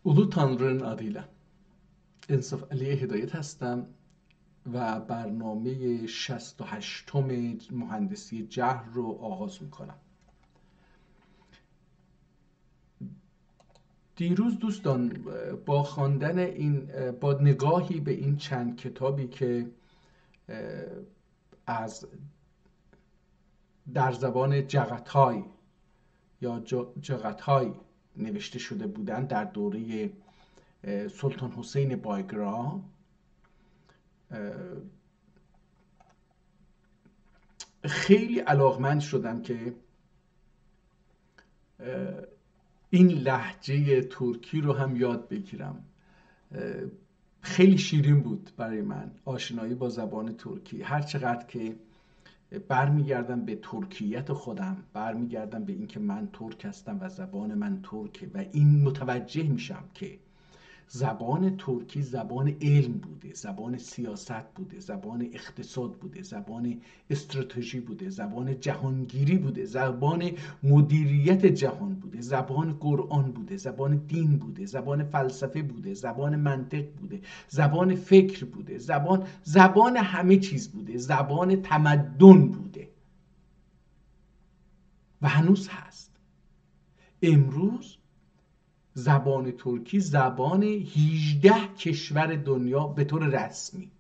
Ulu Tanrı'nın adıyla. انصاف علی هدایت هستم و برنامه 68م مهندسی جهر رو آغاز میکنم. دیروز دوستان با خواندن با نگاهی به این چند کتابی که از در زبان جغتای یا جغتای نوشته شده بودند در دوره سلطان حسین بایگرا، خیلی علاقمند شدم که این لهجه ترکی رو هم یاد بگیرم. خیلی شیرین بود برای من آشنایی با زبان ترکی. هر چقدر که برمیگردم به ترکیت خودم، برمیگردم به اینکه من ترک هستم و زبان من ترکه و این متوجه میشم که زبان ترکی زبان علم بوده، زبان سیاست بوده، زبان اقتصاد بوده، زبان استراتژی بوده، زبان جهانگیری بوده، زبان مدیریت جهان بوده، زبان قرآن بوده، زبان دین بوده، زبان فلسفه بوده، زبان منطق بوده، زبان فکر بوده، زبان همه چیز بوده، زبان تمدن بوده و هنوز هست. امروز زبان ترکی زبان 18 کشور دنیا به طور رسمی.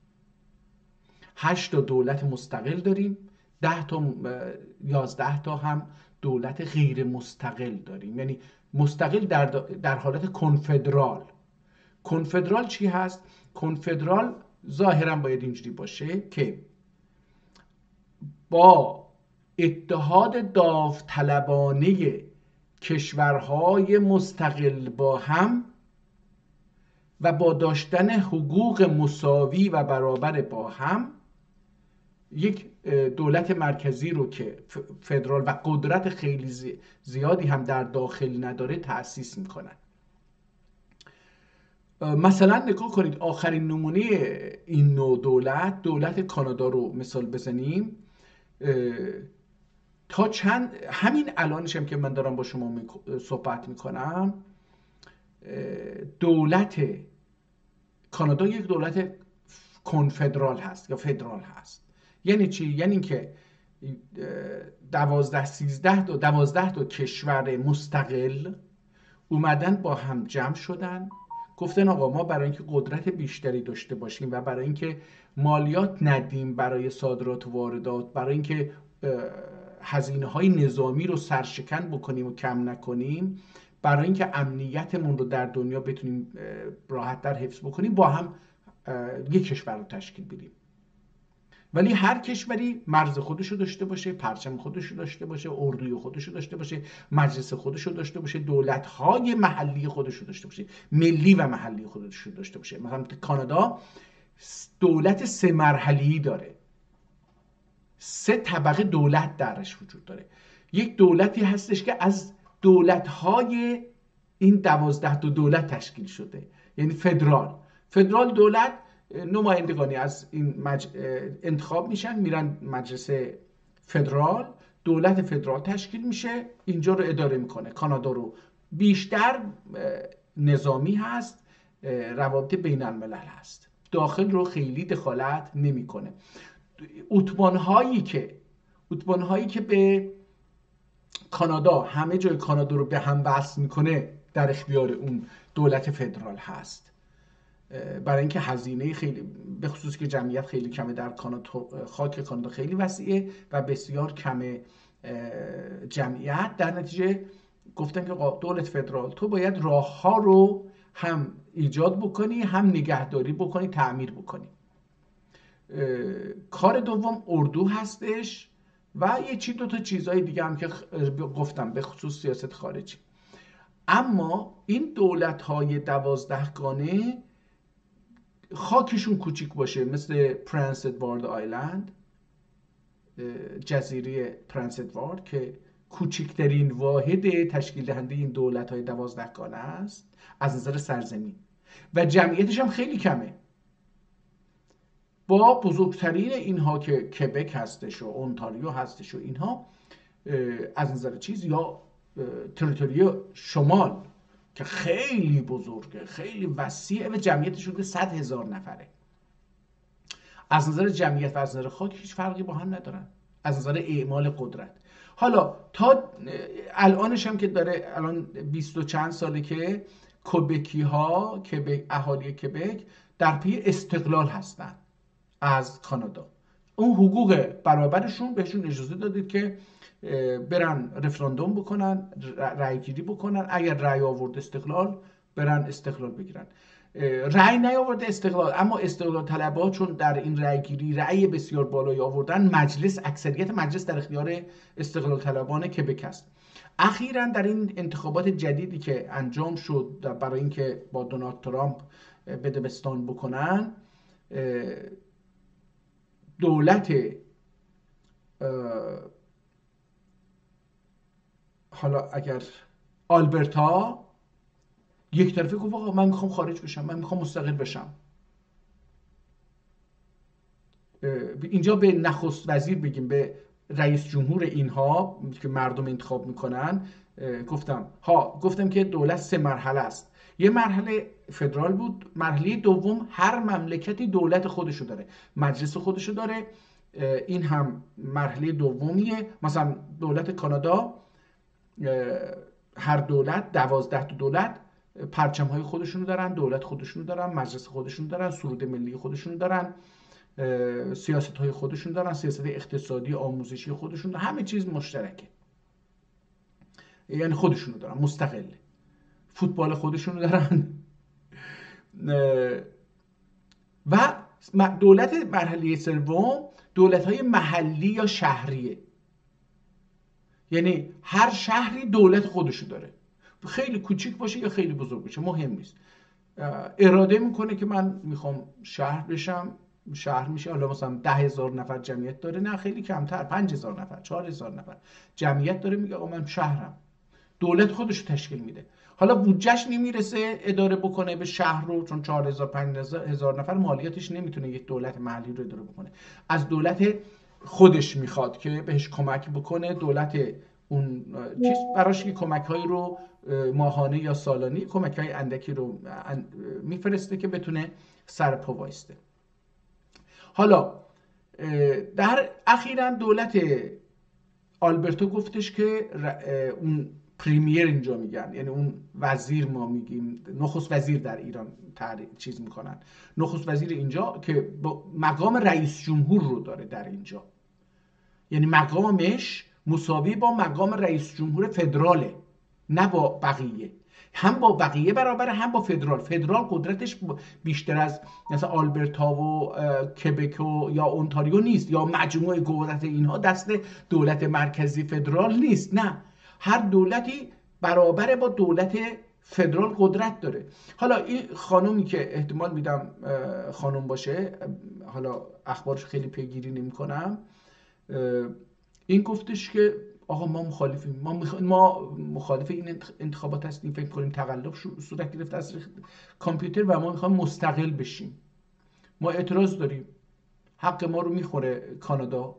8 تا دولت مستقل داریم، 10 تا 11 تا هم دولت غیر مستقل داریم، یعنی مستقل در حالت کنفدرال. کنفدرال چی هست؟ کنفدرال ظاهرا باید اینجوری باشه که با اتحاد داوطلبانه کشورهای مستقل با هم و با داشتن حقوق مساوی و برابر با هم یک دولت مرکزی رو که فدرال و قدرت خیلی زیادی هم در داخل نداره تأسیس میکنن. مثلا نگاه کنید آخرین نمونه این نوع دولت کانادا رو مثال بزنیم. تا همین الانش هم که من دارم با شما صحبت میکنم، دولت کانادا یک دولت کنفدرال هست یا فدرال هست. یعنی چی؟ یعنی که 12 تا کشور مستقل اومدن با هم جمع شدن، گفتن آقا ما برای اینکه قدرت بیشتری داشته باشیم و برای اینکه مالیات ندیم برای صادرات و واردات، برای اینکه هزینه‌های نظامی رو سرشکن بکنیم و کم نکنیم، برای اینکه امنیتمون رو در دنیا بتونیم راحت‌تر حفظ بکنیم، با هم یک کشور رو تشکیل بدیم. ولی هر کشوری مرز خودش رو داشته باشه، پرچم خودش رو داشته باشه، اردوی خودش رو داشته باشه، مجلس خودش رو داشته باشه، دولت‌های محلی خودش رو داشته باشه، ملی و محلی خودش رو داشته باشه. مثلا کانادا دولت 3 مرحله‌ای داره، 3 طبقه دولت درش وجود داره. یک دولتی هستش که از دولت‌های این 12 تا دولت تشکیل شده، یعنی فدرال دولت نمایندگانی از این انتخاب میشن، میرن مجلس فدرال، دولت فدرال تشکیل میشه، اینجا رو اداره میکنه. کانادا رو بیشتر نظامی هست، روابط بین الملل هست، داخل رو خیلی دخالت نمیکنه. اتبان‌هایی که به کانادا، همه جای کانادا رو به هم وصل میکنه، در اختیار اون دولت فدرال هست. برای اینکه هزینه خیلی، به خصوص که جمعیت خیلی کمه در کانادا، خاک کانادا خیلی وسیعه و بسیار کمه جمعیت، در نتیجه گفتن که دولت فدرال تو باید راه‌ها رو هم ایجاد بکنی، هم نگهداری بکنی، تعمیر بکنی. کار دوم اردو هستش و یه دو تا چیزهای دیگه هم که گفتم به خصوص سیاست خارجی. اما این دولت‌های 12 گانه خاکشون کوچیک باشه، مثل پرنس ادوارد آیلند، جزیره پرنس ادوارد که کوچکترین واحد تشکیل دهنده این دولت‌های 12 گانه است از نظر سرزمین و جمعیتش هم خیلی کمه، با بزرگترین اینها که کبک هستش و اونتاریو هستش و اینها از نظر چیز، یا تریتوری شمال که خیلی بزرگه، خیلی وسیعه و جمعیتش حدود 100,000 نفره. از نظر جمعیت و از نظر خاک هیچ فرقی با هم ندارن از نظر اعمال قدرت. حالا تا الانش هم که داره، الان 20 و چند ساله که کبکی ها، اهالی کبک در پی استقلال هستن از کانادا. اون حقوق برابرشون بهشون اجازه دادید که برن رفراندوم بکنن، رأی گیری بکنن، اگر رأی آورد استقلال برن استقلال بگیرن. رأی نیاورده استقلال، اما استقلال طلبها چون در این رأی گیری رأی بسیار بالایی آوردن، اکثریت مجلس در اختیار استقلال طلبان کبک است. اخیراً در این انتخابات جدیدی که انجام شد برای اینکه با دونالد ترامپ بدبستان بکنن، دولت حالا اگر آلبرتا یک طرفه گفت آقا من میخوام خارج بشم، من میخوام مستقل بشم. اینجا به نخست وزیر بگیم، به رئیس جمهور اینها که مردم انتخاب میکنن، گفتم که دولت 3 مرحله است. یه مرحله فدرال بود، مرحله دوم هر مملکتی دولت خودشو داره، مجلس خودشو داره. این هم مرحله دومیه. مثلا دولت کانادا، هر دولت 12 تا دولت پرچم های خودشونو دارن، دولت خودشونو دارن، مجلس خودشونو دارن، سرود ملی خودشونو دارن، سیاست های خودشون دارن، سیاست اقتصادی آموزشی خودشون دارن، همه چیز مشترکه، یعنی خودشونو دارن، مستقله. فوتبال خودشونو دارن. و دولت مرحله سوم دولت های محلی یا شهریه، یعنی هر شهری دولت خودشو داره، خیلی کوچیک باشه یا خیلی بزرگ باشه مهم نیست. اراده میکنه که من میخوام شهر بشم، شهر میشه. حالا مثلا 10,000 نفر جمعیت داره، نه خیلی کمتر، 5,000 نفر، 4,000 نفر جمعیت داره، میگه آقا من شهرم، دولت خودشو تشکیل میده. حالا بودجهش نمیرسه اداره بکنه به شهر رو، چون 4,000 5,000 نفر مالیاتش نمیتونه یک دولت محلی رو اداره بکنه. از دولت خودش میخواد که بهش کمک بکنه، دولت اون چیز براش که کمک هایی رو ماهانه یا سالانه کمک های اندکی رو میفرسته که بتونه سر پا وایسته. حالا در اخیراً دولت آلبرتو گفتش که اون پریمیر اینجا میگن، یعنی اون وزیر، ما میگیم نخست وزیر در ایران چیز میکنن، نخست وزیر اینجا که با مقام رئیس جمهور رو داره در اینجا، یعنی مقامش مساوی با مقام رئیس جمهور فدراله، نه با بقیه، هم با بقیه برابره هم با فدرال. فدرال قدرتش بیشتر از مثلا آلبرتا و کبک و یا اونتاریو نیست، یا مجموع قدرت اینها دست دولت مرکزی فدرال نیست، نه، هر دولتی برابر با دولت فدرال قدرت داره. حالا این خانومی که احتمال میدم خانوم باشه، حالا اخبارش خیلی پیگیری نمی کنم، این گفتش که آقا ما مخالفیم، ما مخالف این انتخابات هستیم، فکر کنیم تقلب صورت گرفته از کامپیوتر و ما میخوایم مستقل بشیم، ما اعتراض داریم، حق ما رو میخوره کانادا،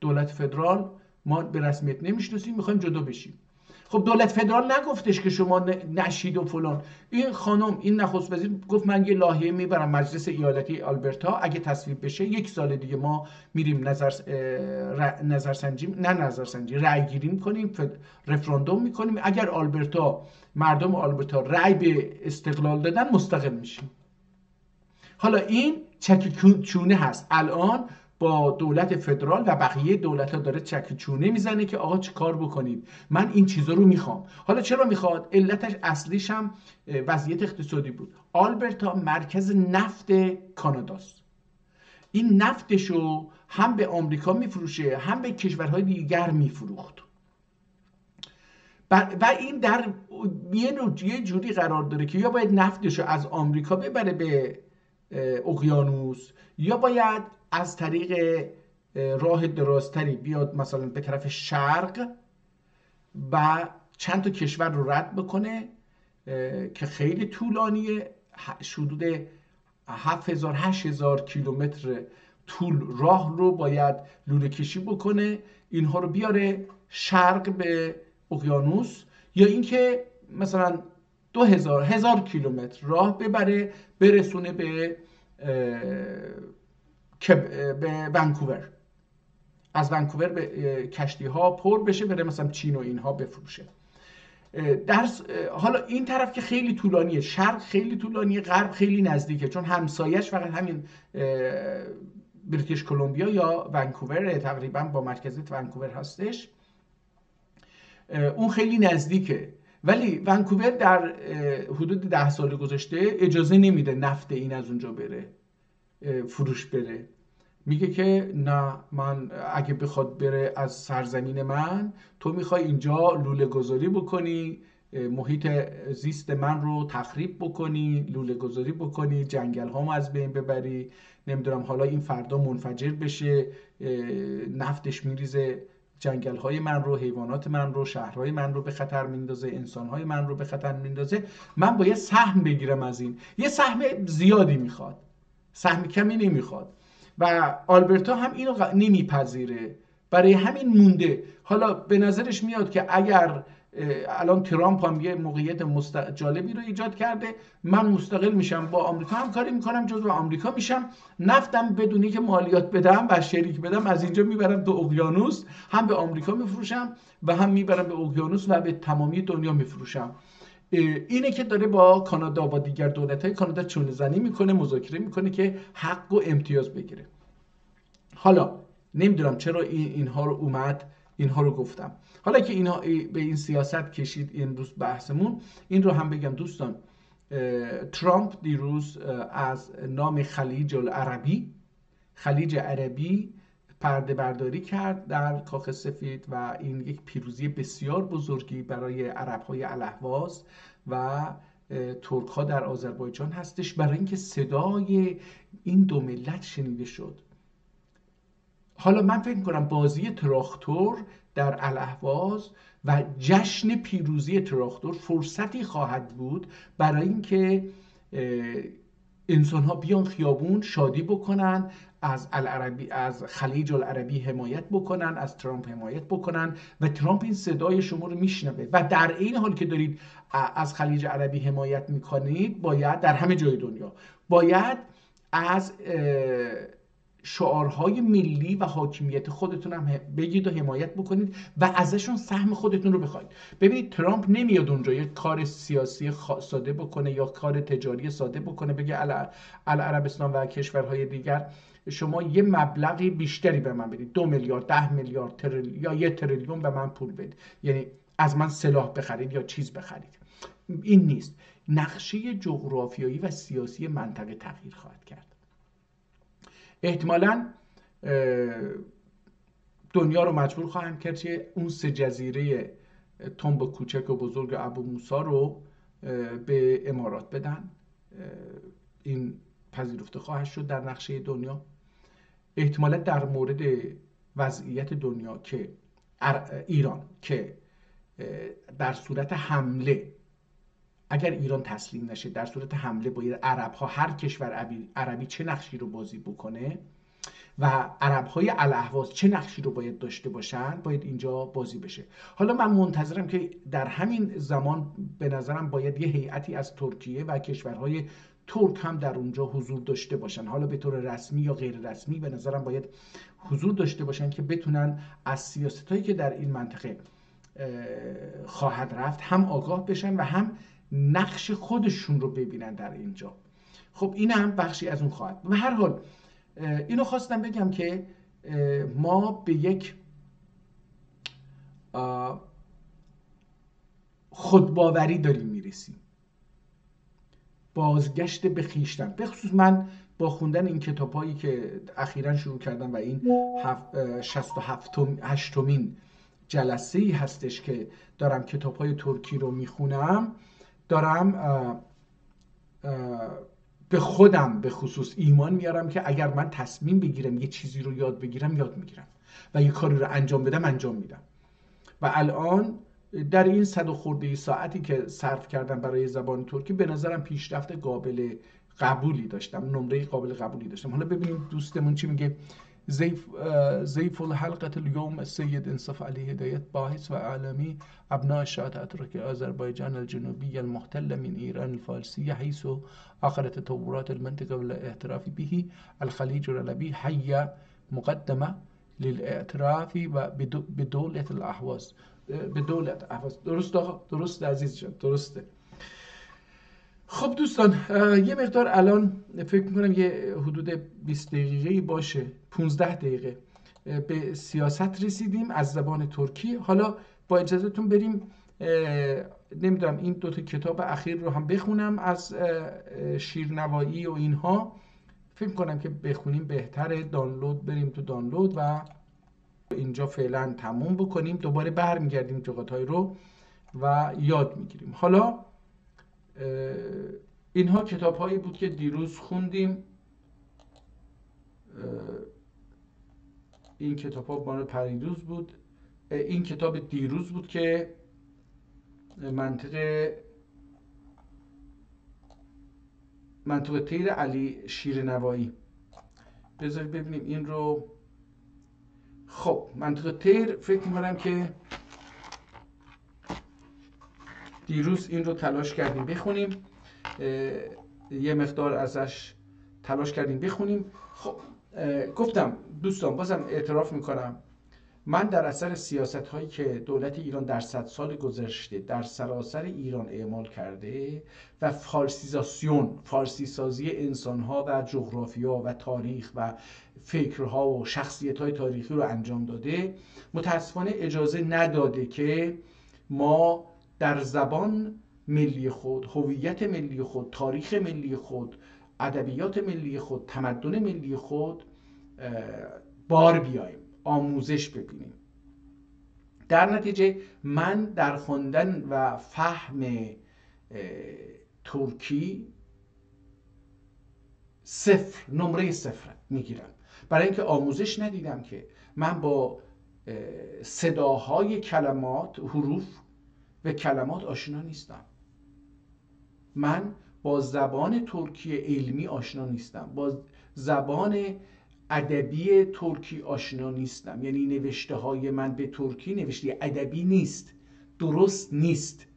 دولت فدرال ما به رسمیت نمیشناسیم، میخوایم جدا بشیم. خب دولت فدرال نگفتش که شما نشید و فلان. این خانم، این نخست وزیر گفت من یه لایحه میبرم مجلس ایالتی آلبرتا، اگه تصویب بشه 1 سال دیگه ما میریم نظرسنجی رأی گیری میکنیم، رفراندوم میکنیم، اگر مردم آلبرتا رأی به استقلال دادن مستقل میشیم. حالا این چکیچونه هست، الان با دولت فدرال و بقیه دولت‌ها داره چکیچونه میزنه که آقا چه کار بکنید، من این چیزا رو میخوام. حالا چرا میخواد؟ علتش اصلیش هم وضعیت اقتصادی بود. آلبرتا مرکز نفت کاناداست، این نفتشو هم به آمریکا میفروشه هم به کشورهای دیگر میفروخت و این در یه جوری قرار داره که یا باید نفتشو از آمریکا ببره به اقیانوس، یا باید از طریق راه درازتری بیاد مثلا به طرف شرق و چند تا کشور رو رد بکنه که خیلی طولانیه، حدود 7,000-8,000 کیلومتر طول راه رو باید لوله کشی بکنه، اینها رو بیاره شرق به اقیانوس، یا اینکه مثلا 1000 کیلومتر راه ببره برسونه به ونکوور، از ونکوور به کشتی ها پر بشه بره مثلا چین و اینها بفروشه. حالا این طرف که خیلی طولانیه، شرق خیلی طولانیه، غرب خیلی نزدیکه، چون همسایش فقط همین بریتیش کلمبیا یا ونکوور تقریبا با مرکزیت ونکوور هستش. اون خیلی نزدیکه، ولی ونکوور در حدود 10 سال گذشته اجازه نمیده نفت این از اونجا بره فروش بره. میگه که نه، من اگه بخواد بره از سرزمین من، تو میخوای اینجا لوله گذاری بکنی، محیط زیست من رو تخریب بکنی، لوله گذاری بکنی، جنگل هامو از بین ببری، نمیدونم حالا این فردا منفجر بشه، نفتش میریزه جنگل های من رو، حیوانات من رو، شهرهای من رو به خطر میندازه، انسان های من رو به خطر میندازه، من باید سهم بگیرم از این. یه سهم زیادی میخواد، سهم کمی نمیخواد و آلبرتا هم اینو نمیپذیره، برای همین مونده. حالا به نظرش میاد که اگر الان ترامپ هم یه موقعیت جالبی رو ایجاد کرده، من مستقل میشم با آمریکا همکاری میکنم، جزو آمریکا میشم، نفتم بدونی که مالیات بدم و شریک بدم از اینجا میبرم تو اقیانوس، هم به آمریکا میفروشم و هم میبرم به اقیانوس و به تمامی دنیا میفروشم. اینه که داره با کانادا و دیگر دولت‌های کانادا چونه زنی میکنه، مذاکره میکنه که حق و امتیاز بگیره. حالا نمیدونم چرا اینها رو اینها رو گفتم. حالا که اینها به این سیاست کشید امروز بحثمون، این رو هم بگم دوستان، ترامپ دیروز از نام خلیج عربی پرده برداری کرد در کاخ سفید و این یک پیروزی بسیار بزرگی برای عرب‌های الاهواز و ترک‌ها در آذربایجان هستش، برای اینکه صدای این دو ملت شنیده شد. حالا من فکر می‌کنم بازی تراکتور در الاهواز و جشن پیروزی تراکتور فرصتی خواهد بود برای اینکه انسان‌ها بیان خیابون شادی بکنن، از خلیج العربی حمایت بکنن، از ترامپ حمایت بکنن و ترامپ این صدای شما رو میشنوه و در این حال که دارید از خلیج عربی حمایت میکنید، باید در همه جای دنیا باید از شعارهای ملی و حاکمیت خودتون هم بگید و حمایت بکنید و ازشون سهم خودتون رو بخواید. ببینید ترامپ نمیاد اونجا یک کار سیاسی ساده بکنه یا کار تجاری ساده بکنه، بگه عربستان و کشورهای دیگر شما یه مبلغی بیشتری به من بدید، 2 میلیارد، 10 میلیارد یا 1 تریلیون به من پول بدید، یعنی از من سلاح بخرید یا چیز بخرید. این نیست. نقشه جغرافیایی و سیاسی منطقه تغییر خواهد کرد. احتمالاً دنیا رو مجبور خواهند کرد که اون 3 جزیره تنب و کوچک و بزرگ ابو موسی رو به امارات بدن. این پذیرفته خواهد شد در نقشه دنیا. احتمالاً در مورد وضعیت دنیا که ایران که در صورت حمله، اگر ایران تسلیم نشه، در صورت حمله باید عرب‌ها، هر کشور عربی چه نقشی رو بازی بکنه و عرب‌های الاهواز چه نقشی رو باید داشته باشن، باید اینجا بازی بشه. حالا من منتظرم که در همین زمان به نظرم باید یه هیئتی از ترکیه و کشورهای ترک هم در اونجا حضور داشته باشن، حالا به طور رسمی یا غیر رسمی به نظرم باید حضور داشته باشن که بتونن از سیاستایی که در این منطقه خواهد رفت هم آگاه بشن و هم نقش خودشون رو ببینن در اینجا. خب این هم بخشی از اون خواهد. به هر حال اینو خواستم بگم که ما به یک خودباوری داریم میرسیم، بازگشت به خویشتن. به خصوص من با خوندن این کتابایی که اخیراً شروع کردم و این 68مین جلسه‌ای هستش که دارم کتاب‌های ترکی رو میخونم، دارم به خودم به خصوص ایمان میارم که اگر من تصمیم بگیرم یه چیزی رو یاد بگیرم یاد میگیرم و یه کاری رو انجام بدم انجام میدم. و الان در این 100 و خورده ساعتی که صرف کردم برای زبان ترکی به نظرم پیشرفت قابل قبولی داشتم، نمره قابل قبولی داشتم. حالا ببینیم دوستمون چی میگه. ضيف الحلقة اليوم السيد إنصاف علي هداية، باحث وعالمي أبناء الشعب الأتراك أذربيجان الجنوبية المحتلة من إيران الفارسية، حيث آخر تطورات المنطقة والاعتراف به. الخليج العربي حي مقدمة للاعتراف بدولة الأحواز. بدولة أحواز. درست آقا؟ درست عزیز جان، درسته. خب دوستان، یه مقدار الان فکر میکنم یه حدود 20 دقیقه باشه، 15 دقیقه به سیاست رسیدیم از زبان ترکی. حالا با اجازهتون بریم نمیدونم این دوتا کتاب اخیر رو هم بخونم از شیرنوایی و اینها. فکر میکنم که بخونیم بهتره. دانلود، بریم تو دانلود و اینجا فعلا تموم بکنیم، دوباره برمیگردیم جغت‌های رو و یاد میگیریم. حالا اینها کتاب هایی بود که دیروز خوندیم. این کتاب ها مال پریروز بود. این کتاب دیروز بود که منطق طیر علی شیرنوایی. بذارید ببینیم این رو. خب منطق طیر فکر میکنم که دیروز این رو تلاش کردیم بخونیم، یه مقدار ازش تلاش کردیم بخونیم. خب گفتم دوستان، بازم اعتراف میکنم، من در اثر سیاست هایی که دولت ایران در 100 سال گذشته در سراسر ایران اعمال کرده و فارسی سازی انسان ها و جغرافیا و تاریخ و فکرها و شخصیت های تاریخی رو انجام داده، متاسفانه اجازه نداده که ما در زبان ملی خود، هویت ملی خود، تاریخ ملی خود، ادبیات ملی خود، تمدن ملی خود بار بیاییم، آموزش ببینیم. در نتیجه من در خواندن و فهم ترکی نمره 0 میگیرم، برای اینکه آموزش ندیدم. که من با صداهای کلمات، حروف و کلمات آشنا نیستم. من با زبان ترکی علمی آشنا نیستم، با زبان ادبی ترکی آشنا نیستم. یعنی نوشته های من به ترکی نوشته ادبی نیست، درست نیست،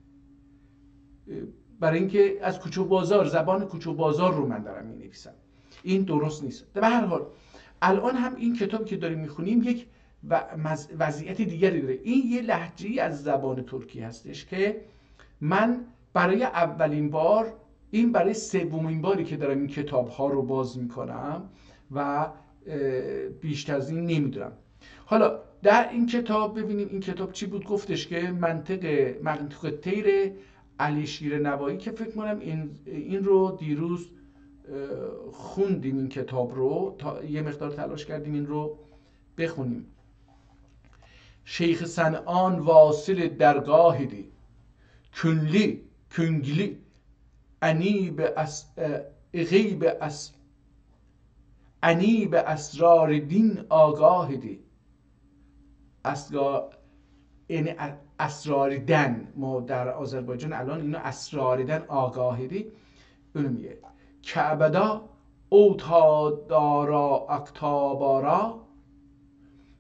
برای اینکه از کوچه و بازار، زبان کوچه و بازار رو من دارم می نویسم. این درست نیست. به هر حال الان هم این کتابی که داریم میخونیم یک وضعیت دیگری داره. این یه لهجه‌ای از زبان ترکی هستش که من برای اولین بار، این برای سومین باری که دارم این کتاب ها رو باز میکنم و بیشتر از این نمیدونم. حالا در این کتاب ببینیم این کتاب چی بود. گفتش که منطق طیر علی شیرنوایی، که فکر کنم این رو دیروز خوندیم. این کتاب رو یه مقدار تلاش کردیم این رو بخونیم. شیخ صنعان واصل درگاه دی، کنگلی انیب اسرار دین آگاه دی. یعنی اسراردن، ما در آذربایجان الان اینو اسراردن آگاه دی. اونو میگه کعبدا اوتاد دارا اکتابارا،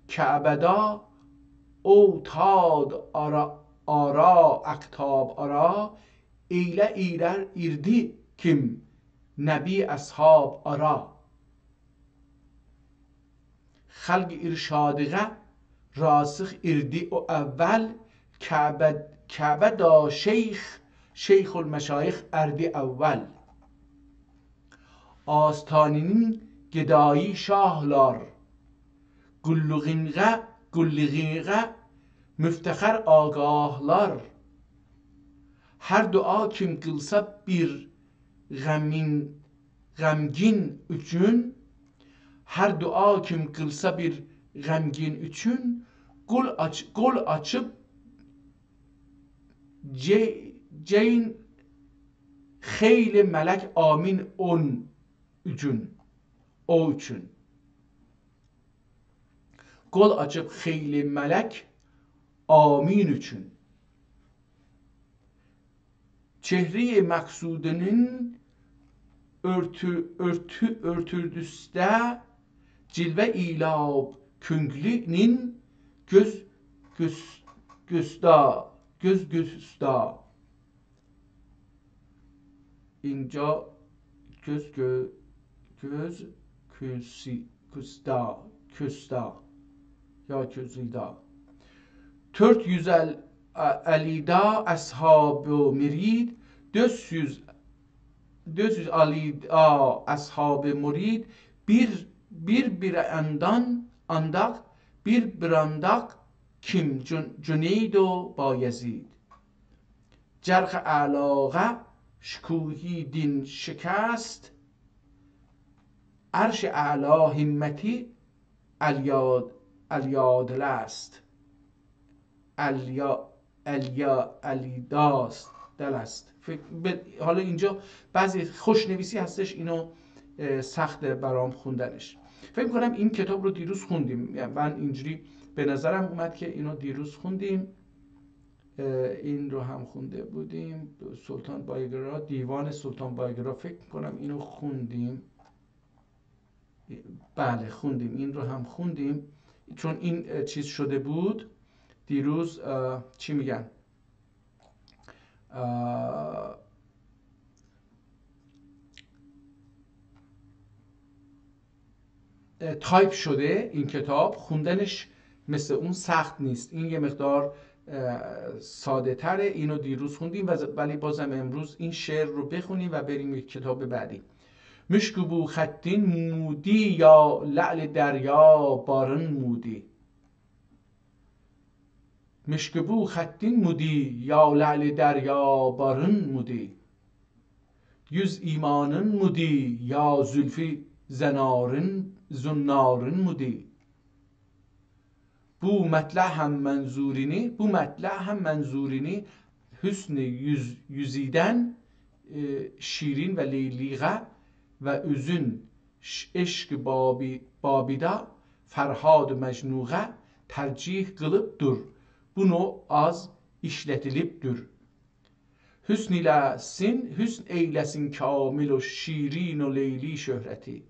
کعبدا اوتاد آرا اکتاب آرا، ایله ایرر ایردی کم نبی اصحاب آرا. خلق ارشادغه راسخ ایردی و اول، کعبه دا شیخ المشایخ اردی اول. آستانین گدایی شاهلار، گلغینغه müftəxər ağahlar. Hər dua kim qılsa bir qəmgin üçün, hər dua kim qılsa bir qəmgin üçün, qol açıb ceyn xeyli mələk amin o üçün. Qol açıb xeyli mələk amin üçün. Çehre-i maksudenin örtürdüste Cilve ilab künglinin göz gösta. اینجا göz küsta یا küzida. 450 ashab مرید 450 ashab مرید bir brandak kim Cüneyd و Bayezid. جرخ علاقه شکوهی دین شکست عرش اعلا همتی الیادل است الیداست دل است. حالا اینجا بعضی خوشنویسی هستش اینو سخت برام خوندنش. فکر کنم این کتاب رو دیروز خوندیم، یعنی من اینجوری به نظرم اومد که اینو دیروز خوندیم. این رو هم خونده بودیم، سلطان بایگرا، دیوان سلطان بایگرا، فکر کنم اینو خوندیم. بله خوندیم، این رو هم خوندیم چون این چیز شده بود دیروز. چی میگن، تایپ شده این کتاب، خوندنش مثل اون سخت نیست، این یه مقدار ساده تره. اینو دیروز خوندیم ولی بازم امروز این شعر رو بخونیم و بریم یک کتاب بعدی. مشکبو خطین مودی یا لعل دریا بارن مودی. مشکبو خطین مودی یا لعل دریا بارن مودی. yüz imanın mudi ya zülfi zünnarın mudi. Bu metlah hem menzurini hüsn yüziden şirin ve leyliğe ve üzün eşk babida ferhad mecnuğe tercih kılıpdır. Bunu az işletilipdir. Hüsn eylesin kamil o şirin o leyli şöhreti.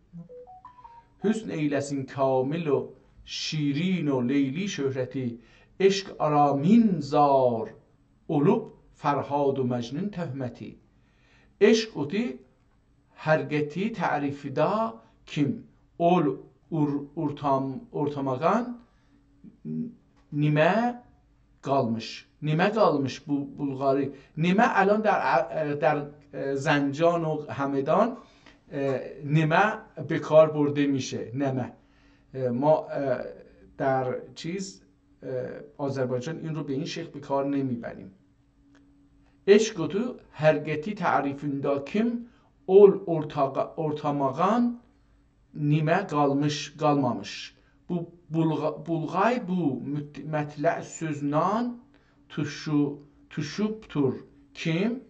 Hüsn eylesin kamil o şirin o leyli şöhreti. Eşk aramin zar olup ferhad و مجنون تهمتی. عشق اوتی hergeti tarifida kim ol ortamagan nime kalmış. Nime kalmış bu Bulgari. Nime الان در زنجان و همدان نمه به کار برده میشه. نمه ما در آذربایجان این رو به این شکل به کار نمیبریم. عشق تو hergeti tarifinde kim ol ortamağan nime kalmamış. Bu Bulgay bu metla söznan tuşuptur kim.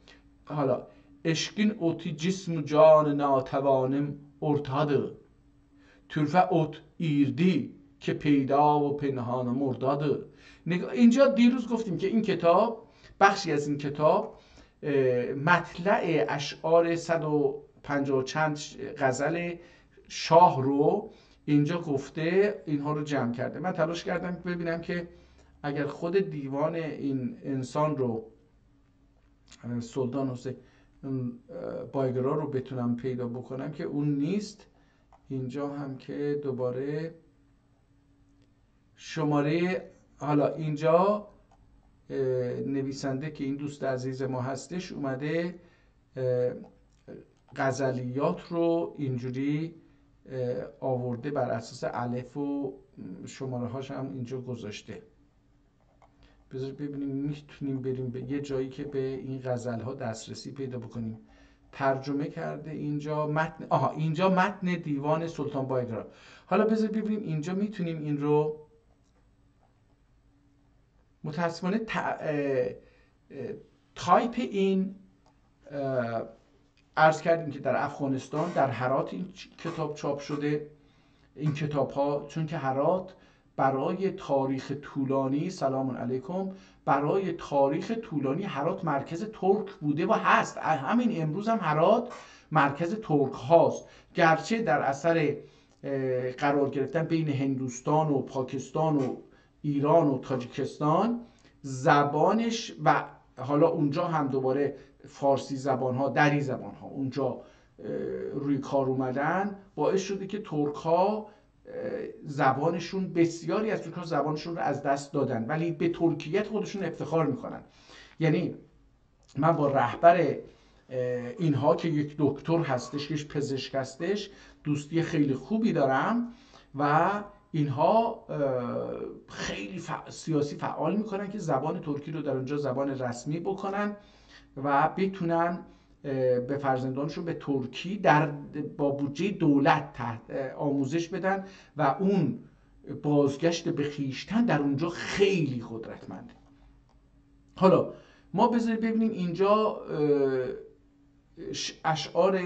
Hala eşkin oti cism can natavanim ortadır. Türfe ot irdi که پیدا و پنهان مرداده. اینجا دیروز گفتیم که این کتاب، بخشی از این کتاب مطلع اشعار 150 چند غزل شاه رو اینجا گفته، اینها رو جمع کرده. من تلاش کردم ببینم که اگر خود دیوان این انسان رو سلطان حسین بایگرا رو بتونم پیدا بکنم که اون نیست. اینجا هم که دوباره شماره، حالا اینجا نویسنده که این دوست عزیز ما هستش اومده غزلیات رو اینجوری آورده بر اساس الف و شماره هاش هم اینجا گذاشته. بذار ببینیم میتونیم بریم به یه جایی که به این غزل ها دسترسی پیدا بکنیم. ترجمه کرده اینجا متن، اینجا متن دیوان سلطان بایگرا. حالا بذار ببینیم اینجا میتونیم این رو، متاسفانه تایپ این عرض کردیم که در افغانستان در هرات این کتاب چاپ شده. این کتاب ها چون که هرات برای تاریخ طولانی، سلام علیکم، برای تاریخ طولانی هرات مرکز ترک بوده و هست. همین امروز هم هرات مرکز ترک هاست، گرچه در اثر قرار گرفتن بین هندوستان و پاکستان و ایران و تاجیکستان، زبانش و حالا اونجا هم دوباره فارسی زبان ها، دری زبان ها اونجا روی کار اومدن، باعث شده که ترک ها زبانشون، بسیاری از ترک ها زبانشون رو از دست دادن ولی به ترکیت خودشون افتخار میکنن. یعنی من با رهبر اینها که یک دکتر هستش، یک پزشک هستش، دوستی خیلی خوبی دارم و اینها خیلی سیاسی فعال میکنن که زبان ترکی رو در اونجا زبان رسمی بکنن و بتونن به فرزندانشون به ترکی با بودجه دولت آموزش بدن و اون بازگشت به خویشتن در اونجا خیلی قدرتمنده. حالا ما بذارید ببینیم اینجا اشعار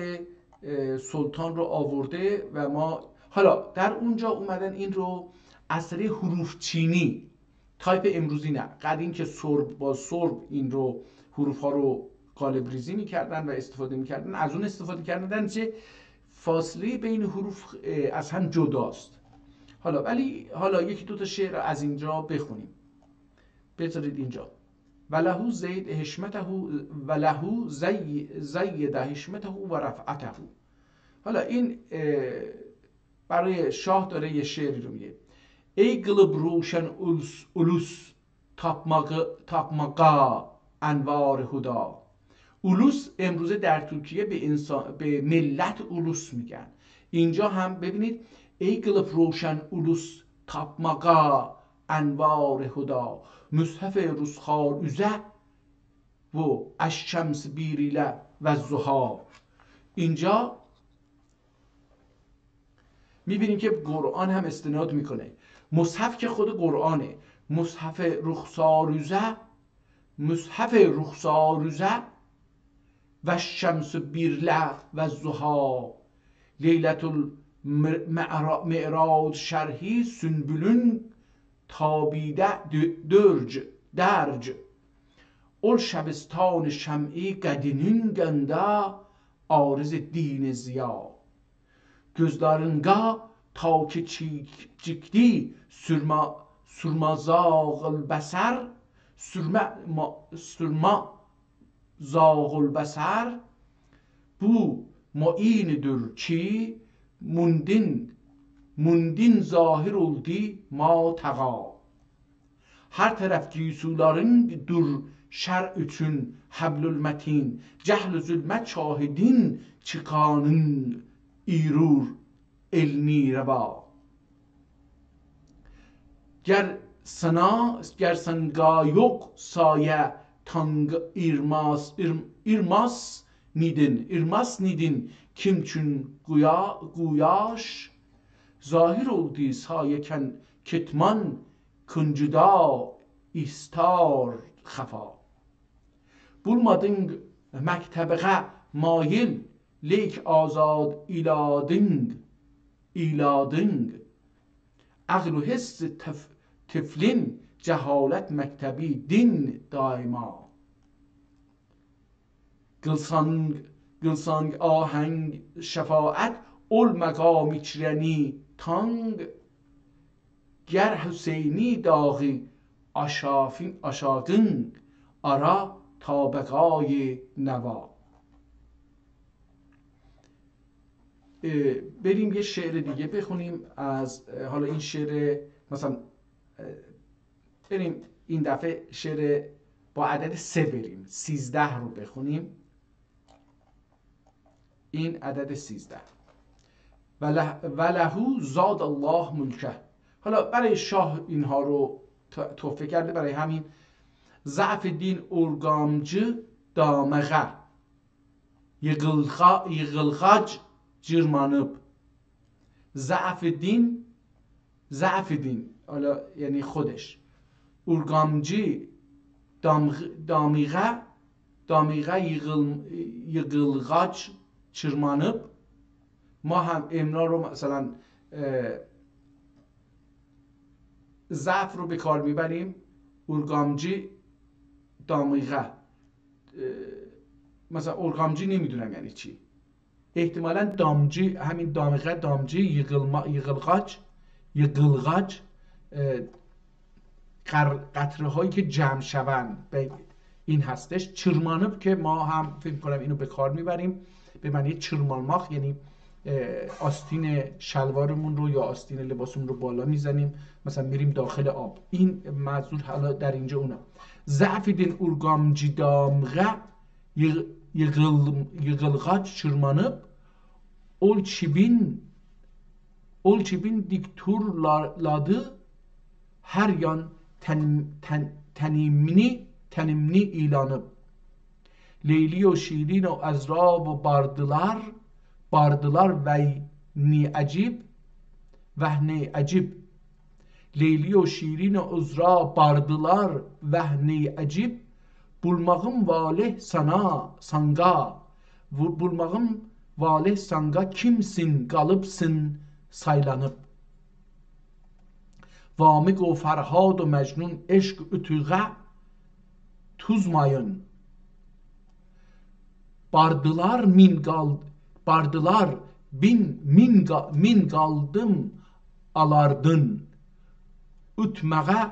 سلطان رو آورده و ما حالا در اونجا اومدن این رو از طریق حروف چینی، تایپ امروزی نه، قدیم که سرب با سرب این رو حروف ها رو قالب ریزی میکردن و استفاده میکردن، از اون استفاده کردن چه فاصله بین حروف از هم جداست. حالا یکی دو تا شعر از اینجا بخونیم. بذارید اینجا ولهو زید حشمته ولهو زید حشمته و رفعته. حالا این برای شاه داره یه شعری رو میگه: ای قلب روشن اولوس تاپماقا انوار هدا. اولوس امروزه در ترکیه به ملت اولوس میگن. اینجا هم ببینید ای قلب روشن اولوس تاپماقا انوار هدا مصحف رسخار üzə و الشمس بیریله و الضحی. اینجا میبینیم که قرآن هم استناد میکنه. مصحف که خود قرآنه، مصحف رخسار üzə و الشمس بیریله و الضحی لیلت المعراج شرحی سنبلون تابیده درج ol şəbistان şəm'i qədinin gəndə arız din ziya gözlərində ta ki cikdi sürma zağıl bəsər sürma zağıl bəsər bu muinidir ki mundin zahir oldu ma taqa. Her taraf giysuların dur şer üçün hablül metin cehl zulmet şahidin çıkanın irur elni reba. ger sanga yok saye tang irmas nidin kim çün guyaş zahir oldu sayeken ketman kuncuda istar xafa. Bulmadın mektebeğe mayil leyk azad iladın aqlu hiss tiflin cehalet mektebi din daima. Gılsang aheng şefaat ol maqam içreni tang ger Hüseyni dağı aşağın ara tabقای نوا. بریم یه شعر دیگه بخونیم از حالا این شعر، مثلا بریم این دفعه شعر با عدد 3 بریم، 13 رو بخونیم. این عدد 13 ولهو زاد الله ملکه. حالا برای شاه اینها رو تحفه کرده، برای همین ضعف دین ارگامجı دامغه yığılğac cırmanıp. ضعف دین حالا یعنی خودش، ارگامجı دامغه yığılğac çırmanıp. ما هم امنا رو مثلا ضعف رو به کار میبریم، ارگامجی دامیغه. مثلا ارگامجی نمیدونم یعنی چی، احتمالا دامجی، همین دامغه، دامجی، یغلغاج قطره هایی که جمع شوند به این هستش. چرمانب که ما هم فکر کنم اینو به کار میبریم به معنی چرمانماخ، یعنی آستین شلوارمون رو یا آستین لباسمون رو بالا میزنیم، مثلا میریم داخل آب. این منظور حالا در اینجا اونه. ضعفیدین اورگامجی دامغه یغلغاج چرمانب اولچیبین دیکتور لاdı her yan tenimni ilanıp Leyli o şirin o azrab o bardılar vehni acib Leyli o şirin o azrab bardılar vehni acib bulmağım valih sana sanga bulmağım valih sanga kimsin kalıpsın saylanıp Vamık o Ferhad o Mecnun eşk ütüge tuzmayın. Bardılar min galdım alardın. Ütmeğe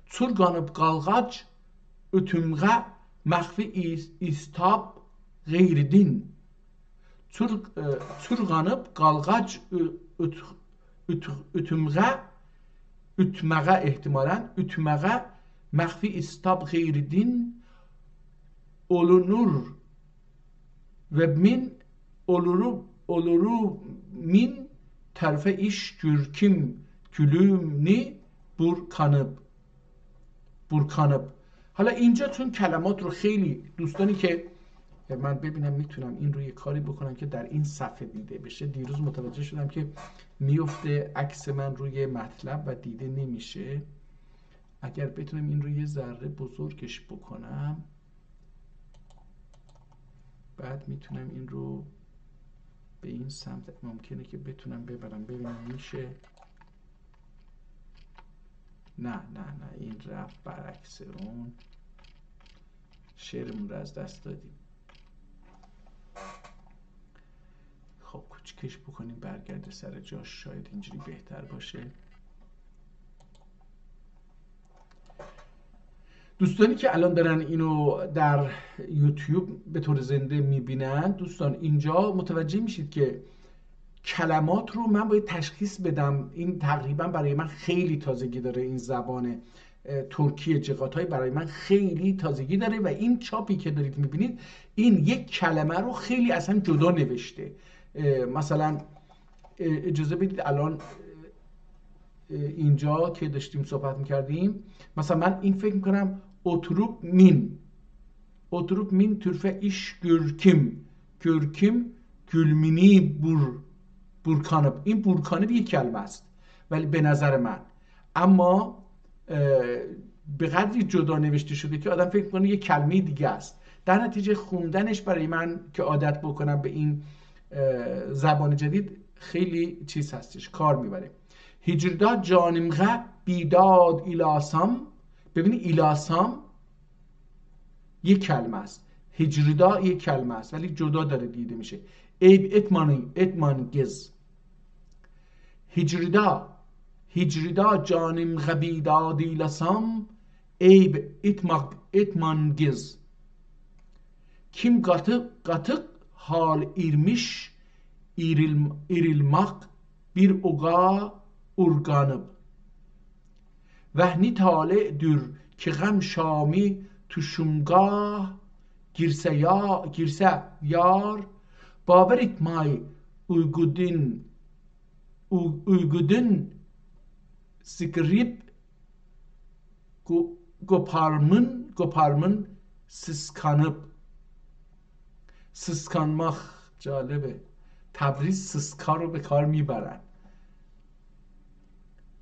Çurganıp galgaç ütümge mehfi istab gayridin. Çurganıp galgaç ütmeğe ihtimalen ütmeğe mehfi istab gayridin olunur ve min oluru min terfe iş gürkim gülümni burkanıp. حالا اینجا چون کلمات رو خیلی دوستانی که من ببینم میتونم این رو یه کاری بکنم که در این صفحه دیده بشه. دیروز متوجه شدم که میفته عکس من روی مطلب و دیده نمیشه. اگر بتونم این رو یه ذره بزرگش بکنم بعد میتونم این رو به این سمت ممکنه که بتونم ببرم. ببینم میشه. نه این رفت برعکس اون. شعرمون رو از دست دادیم. خب کوچکش بکنیم برگرده سر جاش، شاید اینجوری بهتر باشه. دوستانی که الان دارن اینو در یوتیوب به طور زنده میبینن، دوستان اینجا متوجه میشید که کلمات رو من باید تشخیص بدم. این تقریبا برای من خیلی تازگی داره. این زبان ترکی جغاتای برای من خیلی تازگی داره و این چاپی که دارید میبینید این یک کلمه رو خیلی اصلا جدا نوشته. مثلا اجازه بدید الان اینجا که داشتیم صحبت میکردیم، مثلا من این فکر میکنم oturup min türfe iş görkim gülmini burkanıp. این burkanıp یک کلمه است ولی به نظر من، اما به قدری جدا نوشته شده که آدم فکر کنه یک کلمه دیگه است. در نتیجه خوندنش برای من که عادت بکنم به این زبان جدید خیلی چیز هستش، کار میبره. هجردا جانمغه بیداد ایلاسام. ببینید ایلاسام یک کلمه است، هجردا یک کلمه است ولی جدا داره دیده میشه. ایب اتمانگز. هجردا جانمغه بیداد ایلاسام ایب اتمانگز. Kim katık hal irmiş irilmak bir oga urganıp. Vehni tale'dür ki gam şami tuşumgah girse yar baver itmay uygudun skrip goparmın sıskanıp. سسکانماخ جالبه. تبریز سسکا رو به کار میبرن.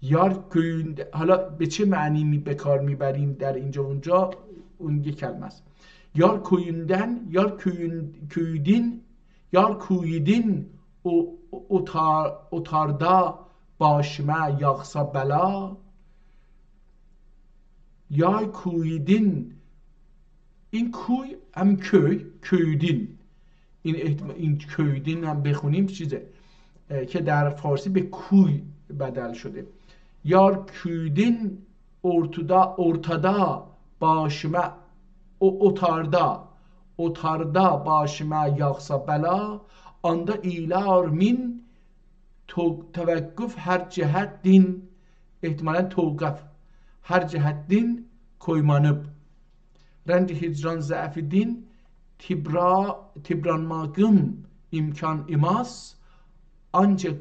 یار کویند، حالا به چه معنی به کار میبریم در اینجا اونجا اون یک کلمه است. یار کویندن، یار کویدین، یار کویدین اتاردا başıma yağsa bela. Yar کویدین این کوی هم کیودین، این کیودین هم بخونیم چیزه که در فارسی به کوی بدل شده. یار کیودین ارتدا başıma otarda başıma yağsa bela anda ilar min tevekkuf her cihet din, ihtimalen توقف her cihet din koymanıp rendi hicran zaafi din tibranmagım imkan imas ancak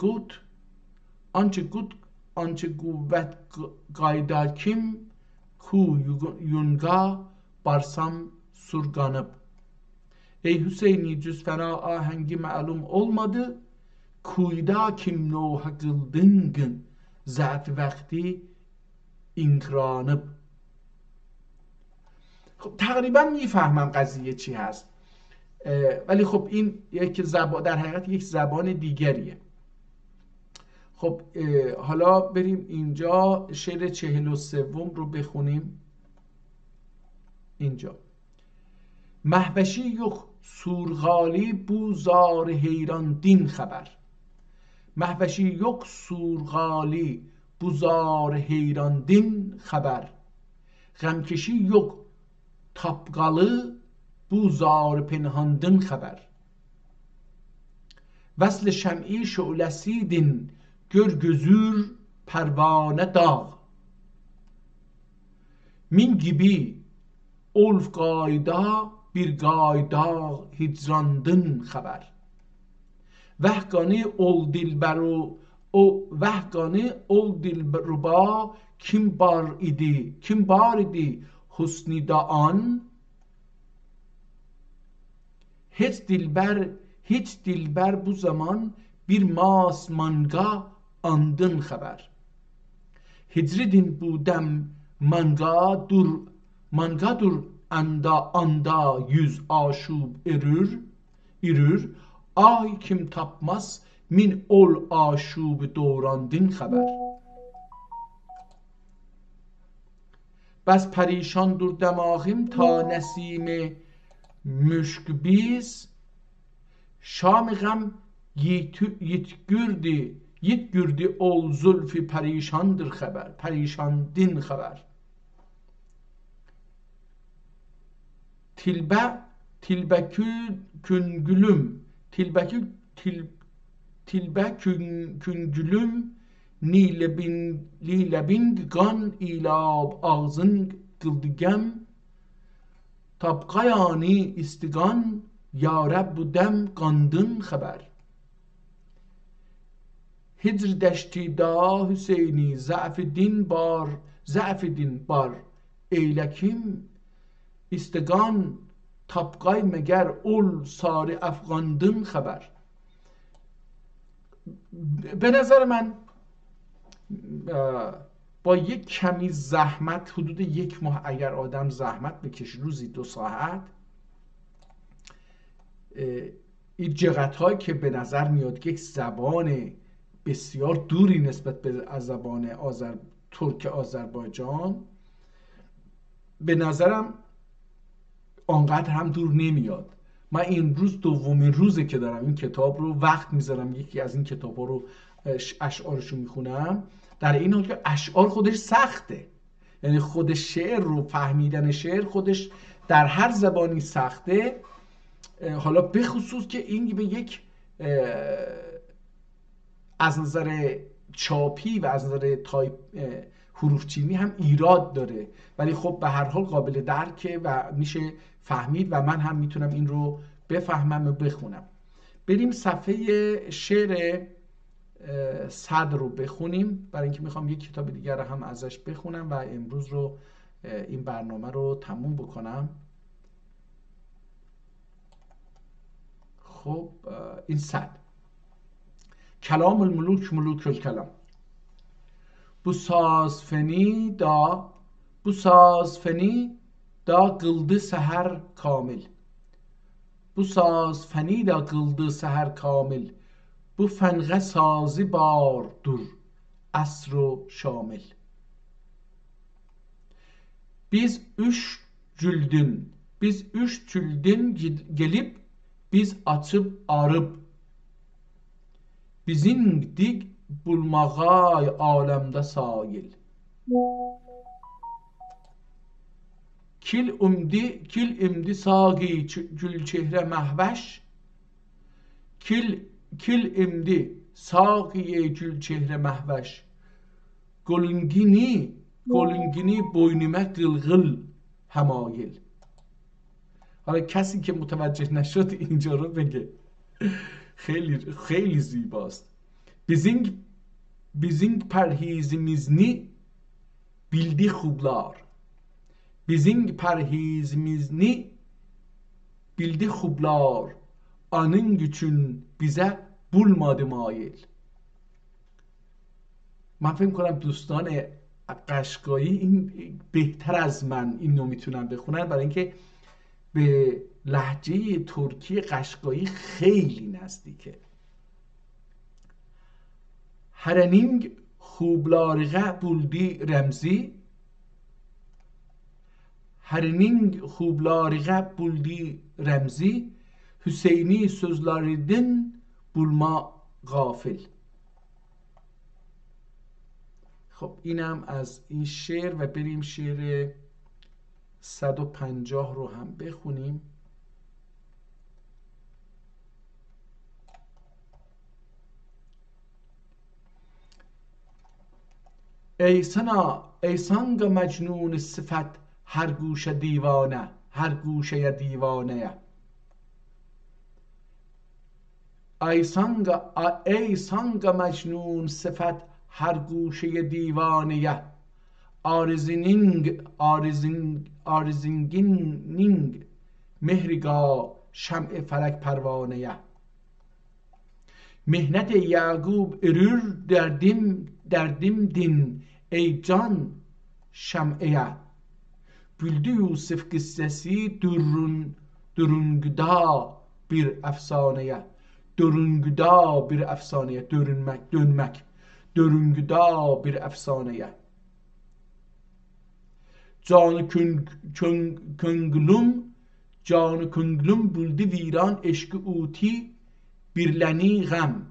kuvvet gayda kim ku yunga barsam surganıp. Ey Hüseyin'i cüz fena ahengi malum olmadı, kuyda kim noha kıldın zafi vakti inkranıp. خب تقریبا میفهمم قضیه چی هست، ولی خب این یک زبان، در حقیقت یک زبان دیگریه. خب حالا بریم اینجا شعر 43 رو بخونیم. اینجا محوشی yok surgali bu zar heyran din haber. محوشی yok surgali bu zar heyran din haber. غمکشی yok tapgalı bu zar penhandın haber. Vesl şem'i şu'lesidin gör gözür pervane dağ. Min gibi olf gayda bir gayda hicrandın haber. Vehgani ol dilberu o vehgani ol dilberuba kim bar idi husni dağan. hiç dilber bu zaman bir manga andın haber. Hicridin budem manga dur anda yüz aşub erür ay kim tapmaz min ol aşub doğrandın haber. Bas perişan dur demağım ta nesime müşkbiz şam gam yit gürdü ol zulfi perişandır haber, perişandin haber. Tilbe küngülüm nilebing gan ilab ağzın kıldıgem tabqayani istigan ya Rab bu dem kandın haber. Hicr deşti da Hüseyni za'f din bar eylekim istigan tabqay meger ol sari afgandın haber. به نظر من با یک کمی زحمت حدود 1 ماه اگر آدم زحمت بکشه روزی 2 ساعت این جغت هایی که به نظر میاد که یک زبان بسیار دوری نسبت به از زبان ترک آذربایجان، به نظرم آنقدر هم دور نمیاد. من این روز دومین روزه که دارم این کتاب رو وقت میذارم یکی از این کتاب ها رو اشعارشو میخونم، در این حال که اشعار خودش سخته، یعنی خود شعر رو فهمیدن شعر خودش در هر زبانی سخته، حالا به خصوص که این به یک از نظر چاپی و از نظر تایپ حروف چینی هم ایراد داره، ولی خب به هر حال قابل درکه و میشه فهمید و من هم میتونم این رو بفهمم و بخونم. بریم صفحه شعر 100 رو بخونیم، برای اینکه میخوام یک کتاب دیگر هم ازش بخونم و امروز رو این برنامه رو تموم بکنم. خب این 100 کلام الملوک ملوک الکلام. Bu sazfeni da kıldı seher kamil. Bu sazfeni da kıldı seher kamil. Bu fenğe sazı bardur asr و şamil. Biz 3 cüldün Biz üç tülden gelip biz açıb arıb bizindik bulmağa aləmdə sail. Kil imdi saqi gül çehrə məhvəş. Kil imdi saqi gül çehrə məhvəş. گلنگینی boynuma qılğıl həmayil. حالا کسی که متوجه نشد اینجا رو بگه. خیلی خیلی زیباست. Bizim perhizimizni bildi xublar. Bizim perhizimizni bildi xublar. Anın üçün bize bulmadı mail. من فکر کنم دوستان قشقایی این بهتر از من اینو میتونن بخونن، برای اینکه به لهجه ترکی قشقایی خیلی نزدیکه. هرنینگ خوبلارغه بولدی رمزی. Hərinin xublarığa buldi rəmzi, Hüseyni sözlərindən bulma غافل. خب اینم از این شعر و بریم شعر 150 رو هم بخونیم. ای سنگ مجنون صفت هر گوشه دیوانه، هر گوشه دیوانه. ای سنگ مجنون صفت هر گوشه دیوانه. آرزینگینینگ مهرگاه شمع فلک پروانه. مهنت یعقوب ارور derdim din ey can şem'eye. Güldü Yusuf kıssesi durungüda bir efsaneye. Durungüda bir efsaneye. Dönmek. Durungüda bir efsaneye. Canı könglüm buldu viran eşki uti birleni gam.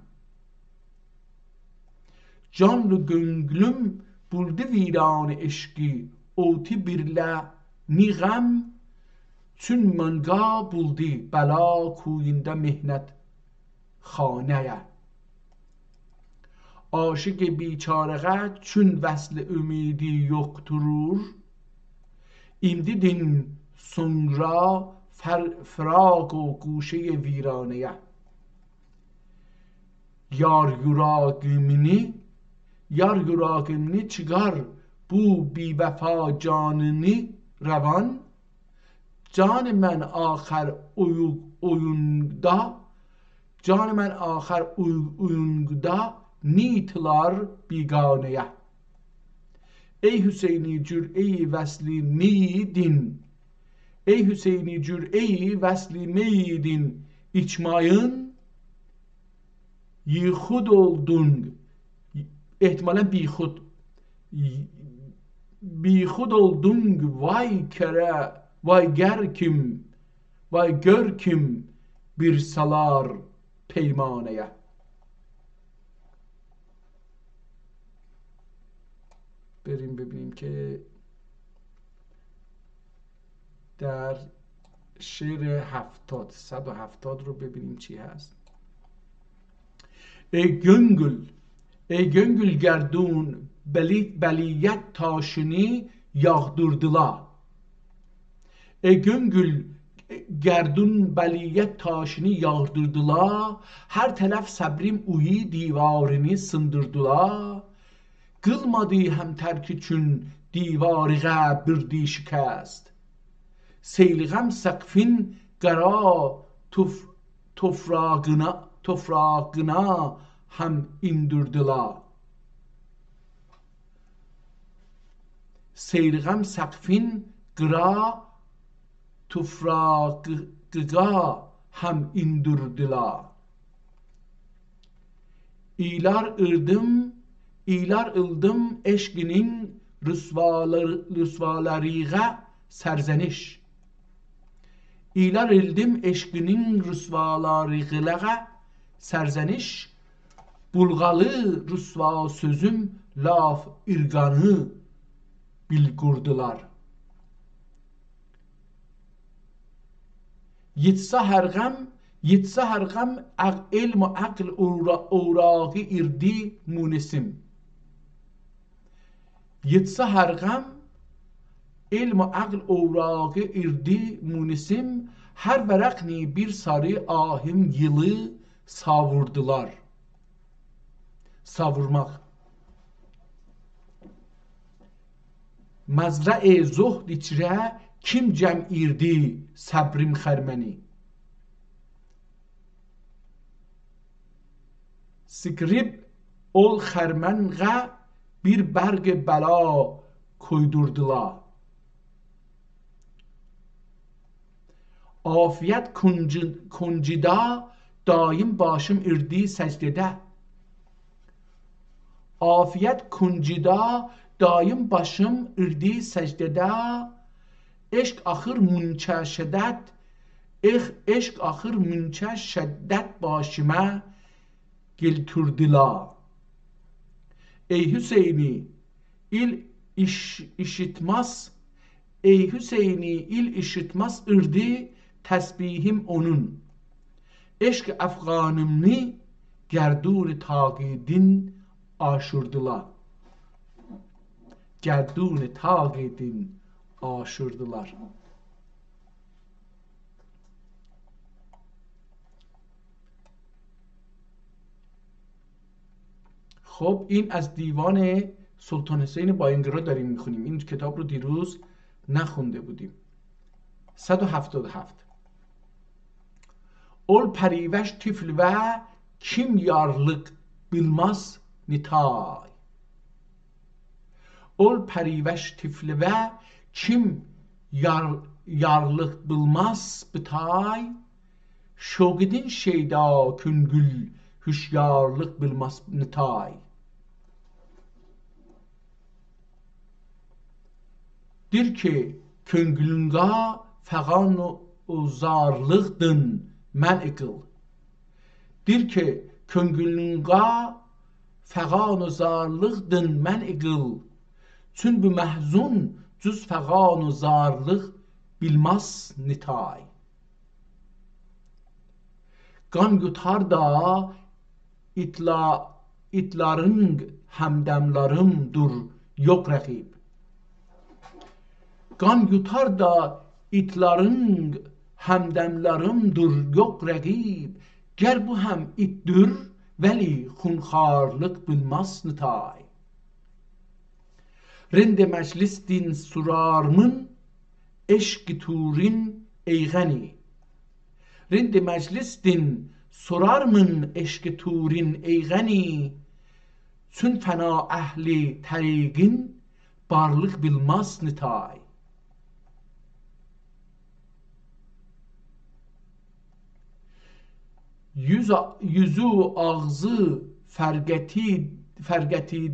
Canlı gönglüm buldu viran eşki uti birleni gam. Çün manga buldu bela kuyunda mehnet خانه. عاشق بیچاره چون وصل امیدی یکترور. ایمدیدین sonra فراق و گوشه ویرانه. yar yüreğimni çıkar bu بیوفا canını روان. Can mən axar oyunda nitlar biganeye. Ey Hüseyni cür'eyi vesli meydin. Ey Hüseyni cür'eyi vesli meydin. İçmayın yihud oldun. İhtimalen bihud oldun. Vay gör kim bir salar peymaneye. بریم ببینیم که در شعر 170 رو ببینیم چی هست. ای göngül gerdun beliyet taşını yağdırdılar. Ey göngül gerdun beliyet taşını yağdırdılar. Her taraf sabrim uyi divarını sındırdılar. Qılmadı həm tərk üçün divarığa bir şikəst. Seyliğəm səqfin qara tofrağına həm indirdilar. Seyliğəm səqfin qara tofrağına həm indirdilar. İlar ıldım eşkinin rüsvalarığa serzeniş. İlar eldim eşkinin rüsvaları gılağa, serzeniş bulgalı rüsva sözüm laf irganı bilgurdular. Yitsa her gam ilm و عقل اوراقی irdî munisim. Yitsa her gam ilm و عقل اوراقی irdî munisim. Her verakni bir sarı ahim yılı savurdular. Savurmak. Mezra-i zuhd içre kim cem irdi sabrim xermeni. Skrib ol xermenğe bir berg bela koydurdular. Afiyet kuncida daim başım irdi secdede. Afiyet kuncida daim başım irdi secdede. Eşk ahır münçe şeddet. Eşk ahır münçe şeddet başıma gelturdilar. Ey Hüseyin'i il işitmez. Ey Hüseyin'i il işitmez irdi tesbihim onun. Eşk efganımni gerdun taqidin aşurdular. Gerdun taqidin aşurdular. خب این از دیوان سلطان حسین باینگرا داریم میخونیم. این کتاب رو دیروز نخونده بودیم. 177 Ol periveş tifl ve kim yarlık bilmez nitay. Ol periveş tifl ve kim yarlık bilmez bitay. Şogidin şeyda küngül hüşyarlık bilmez nitay. Dir ki köngülünga fegan o zarlıqdın mən iqil. Dir ki köngülünga fegan o zarlıqdın mən iqil. Çün bu məhzun cüz fegan o zarlıq bilmez nitay. Qan yutar da itların həmdəmlarımdır yok rəqib. Qan yutar da itların həmdəmlarımdır yok rəqib. Gər bu həm itdir, vəli xunxarlıq bilmez nitay. Rend məclis din surarmın, eşq turin eyğəni. Rend məclis din surarmın, eşq turin eyğəni. Çün fəna əhli təriqin, barlıq bilmez nitay. Yüzü ağzı fergeti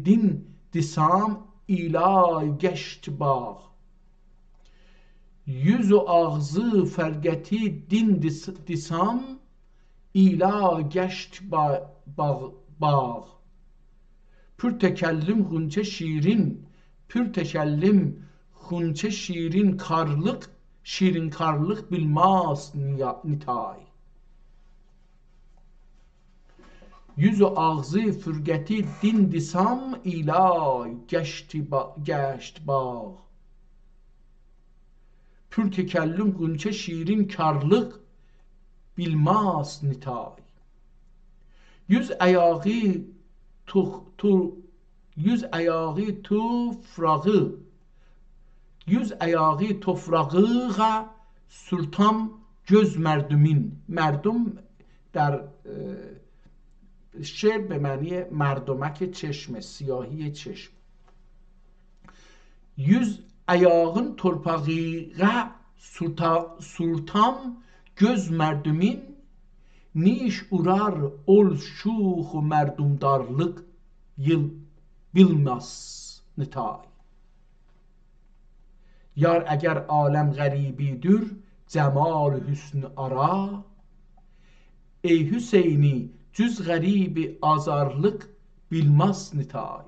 din disam ila geçt bağ. Yüzü ağzı fergeti din disam ila geçt bağ. Pür tekellüm hunçe şirin, pür tekellim hunçe şirin karlık bilmez nitay. Yüzü ağzı fürgeti din disam ila geçt bağ. Pür tekellüm günçe şirin karlık bilmez nitay. Yüz ayağı tofrağı sultan göz merdümin. Merdum در شعر به معنی مردمک چشم، سیاهی چشم. Yüz ayağın torpağığa sultan göz merdumin. Niş urar ol şuh merdumdarlık yıl bilmez nitay. Yar eğer alem garibidir جمال حسن آرا. ey Hüseyin'i cüz garibi azarlık bilmez nitay.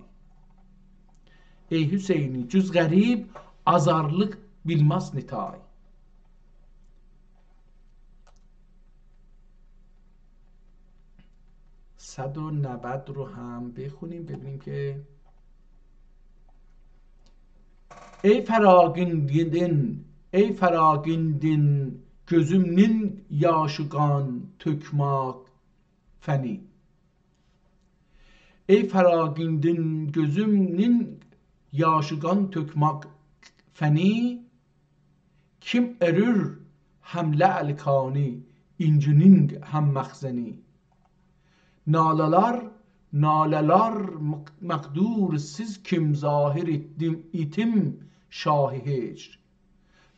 Ey Hüseyin'i cüz garib azarlık bilmez nitay. صد و 90 رو هم بخونیم ببینیم که ey feraginden gözümün yaşıgan tökmak feni. Ey feraginden gözümün yaşıgan tökmak feni. Kim erür hem la'likani incinin hem mexzeni. Naleler makdur siz kim zahir itim şahi hecr.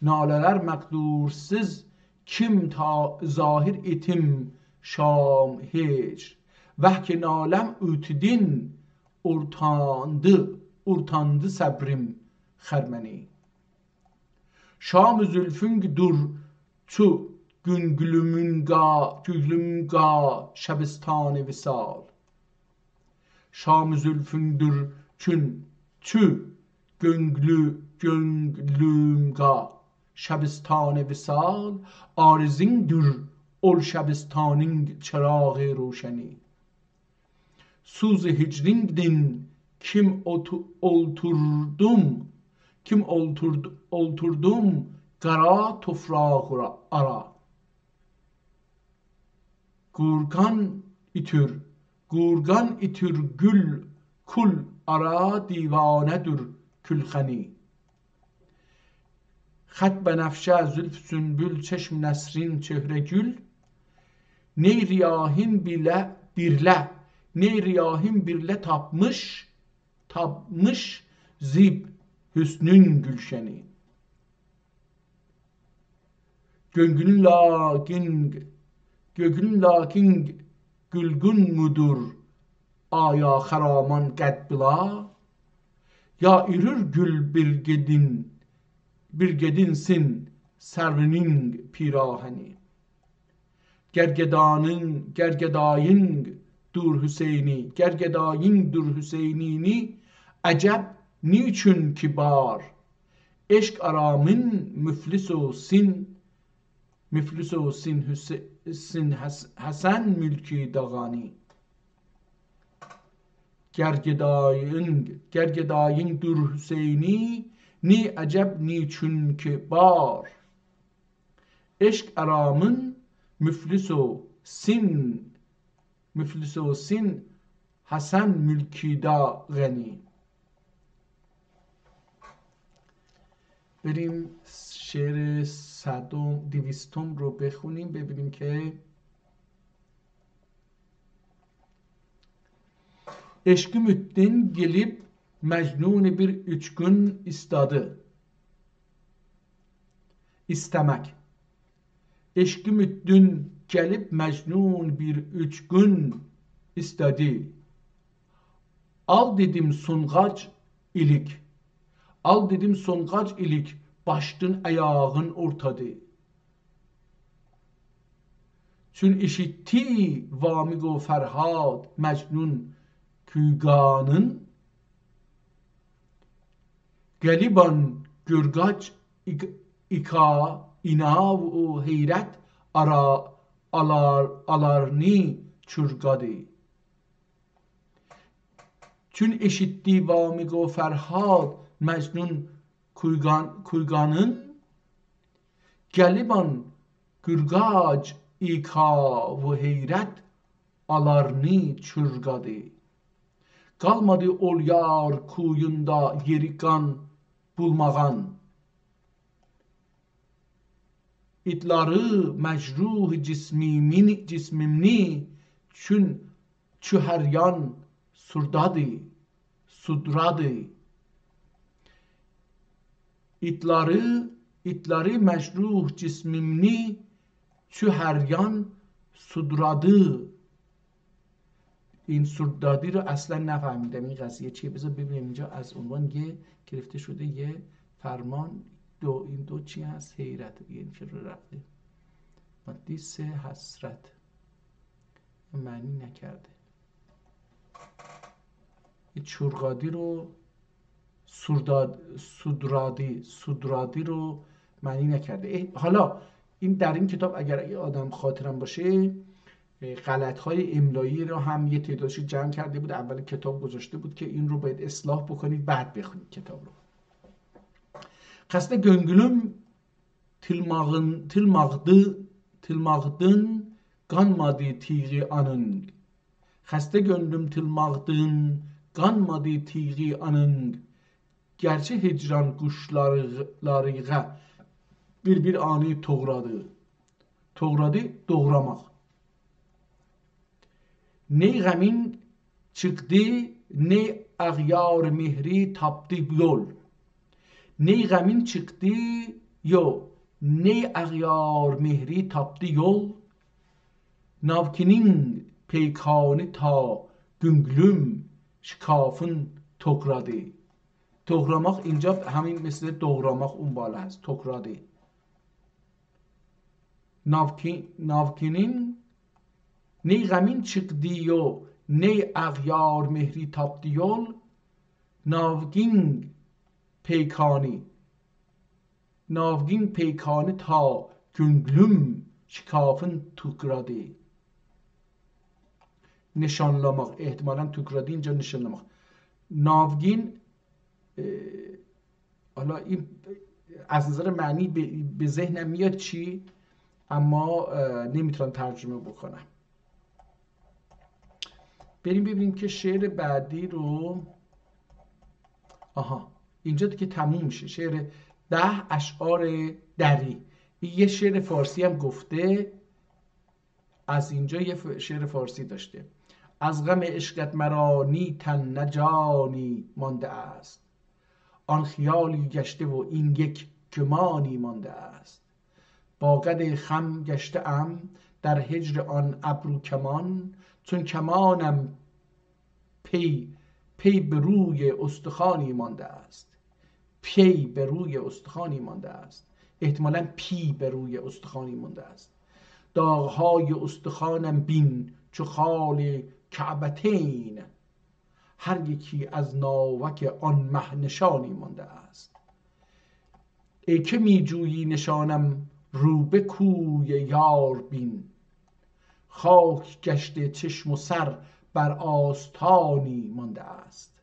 Naleler makdur siz kim ta zahir itim şam hecr. Vehki nalem ütdin urtandı sabrim xermeni. Şam zülfün dur çu gülümga şebistan visal. Şam zülfündür çü gönglümga şebistan visal. Arzindir ol şebistanin çırağı roşeni. Suz hicringdin kim olturdum qara tofrağı ara. Gurgan itir gül kul ara divanedir külxeni. Xat benefşe zülf sünbül çeşm nesrin çehre gül. Ney riyahin birle tapmış zib hüsnün gülşeni. Göngün lakin gülgün müdür aya xaraman qədbila. Ya irür gül birgedinsin serrinin piraheni. Gergedayın dur Hüseyinini acep niçün kibar. Eşk aramın müflis olsin Hasan mülki dağani. Gergedayın dur Hüseyini ni acep niçün kibar. Eşk aramın müflis olsin Hasan mülki dağani. بریم شعر 200 رو بخونیم ببینیم که eşki müddin gelip mecnun bir 3 gün istadı. İstemek. Eşki müddin gelip mecnun bir 3 gün istedi. Al dedim sungaç ilik. Al dedim sungaç ilik. Başdın ayağın ortadı. Çün işitti vamigo Ferhad Mecnun küganın. Geliban gürgaç inav u heyret alarni çürgadı. Çün işitti vamigo Ferhad Mecnun kuyganın. Geliban gürgaç ve heyret alarni çürgadı. Kalmadı ol yar kuyunda yerikan bulmağan. İtları mecruh cismimni çü her yan sudradı. İtları mecruh cismimni çü her yan sudradı. این سردادی رو اصلا نفهمیدم این قضیه چیه. بذار ببینیم اینجا از عنوان یه گرفته شده یه فرمان این دو چی هست؟ حیرت دیگه، این که رو رفته. مادی 3 حسرت معنی نکرده. این چورقادی رو سودرادی رو معنی نکرده. حالا این در این کتاب اگر آدم خاطرم باشه غلط‌های املایی رو هم یه تعدادش جمع کرده بود، اول کتاب گذاشته بود که این رو باید اصلاح بکنید بعد بخونید کتاب رو. Xəstə göngülüm tilmağdın qanmadı tiği anın. Xəstə gönlüm tilmağdın qanmadı tiği anın. Gerçi hicran quşlarığa bir ani toğradı. Toğradı doğramaq. Ne qəmin çıktı, ne ağyar mehri tapdı yol. Ne غمین çıktı yo, ne ağyar mehri tapdı yol. Navkinin peykani ta günglüm şikafın tokradı. Toğramaq اینجا همین مثل doğramaq اون بالا هست. tokradı. Navkinin ne غمین çıktı yo, ne ağyar mehri tapdı yol. Navgin پیکانی تا گنگلم شکافن توکرادی. نشانlamak احتمالاً توکرادی اینجا نشانlamak. ناوگین حالا این از نظر معنی به ذهنم میاد چی، اما نمیتونم ترجمه بکنم. بریم ببینیم که شعر بعدی رو. اینجا که تموم میشه شعر 10 اشعار دری. یه شعر فارسی هم گفته، از اینجا یه شعر فارسی داشته. از غم عشقت مرا نی تن نه جانی مانده است. آن خیالی گشته و این یک گمانی مانده است. با قد خم گشته ام در هجر آن ابرو کمان. چون کمانم پی به روی استخوانی مانده است. پی به روی استخوانی مانده است. احتمالاً پی به روی استخوانی مانده است. داغهای استخوانم بین چو خال کعبتین. هر یکی از ناوک آن مه نشانی مانده است. ای که می جویی نشانم رو به کوی یار بین. خاک گشته چشم و سر بر آستانی مانده است.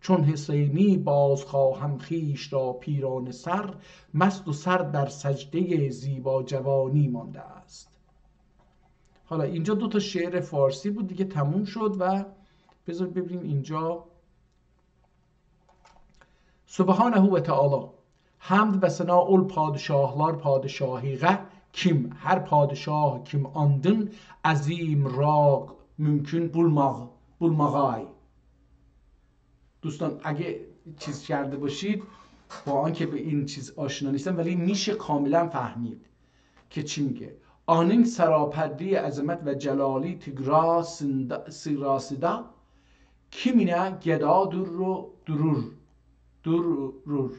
چون حسینی باز خواهم خویش را پیرانه سر. مست و سر در سجده زیبا جوانی مانده است. حالا اینجا 2 تا شعر فارسی بود دیگه، تموم شد. و بذار ببینیم اینجا. سبحانه و تعالی حمد و ثنا ol padişahlar padişahığa kim, her padişah kim andın azim را ممکن bulmağay. دوستان اگه چیز کرده باشید، با آنکه به این چیز آشنا نیستم ولی میشه کاملا فهمید که چی میگه. آنین سراپرده عظمت و جلالی تگرا سیراسیدا کمینه گدا درور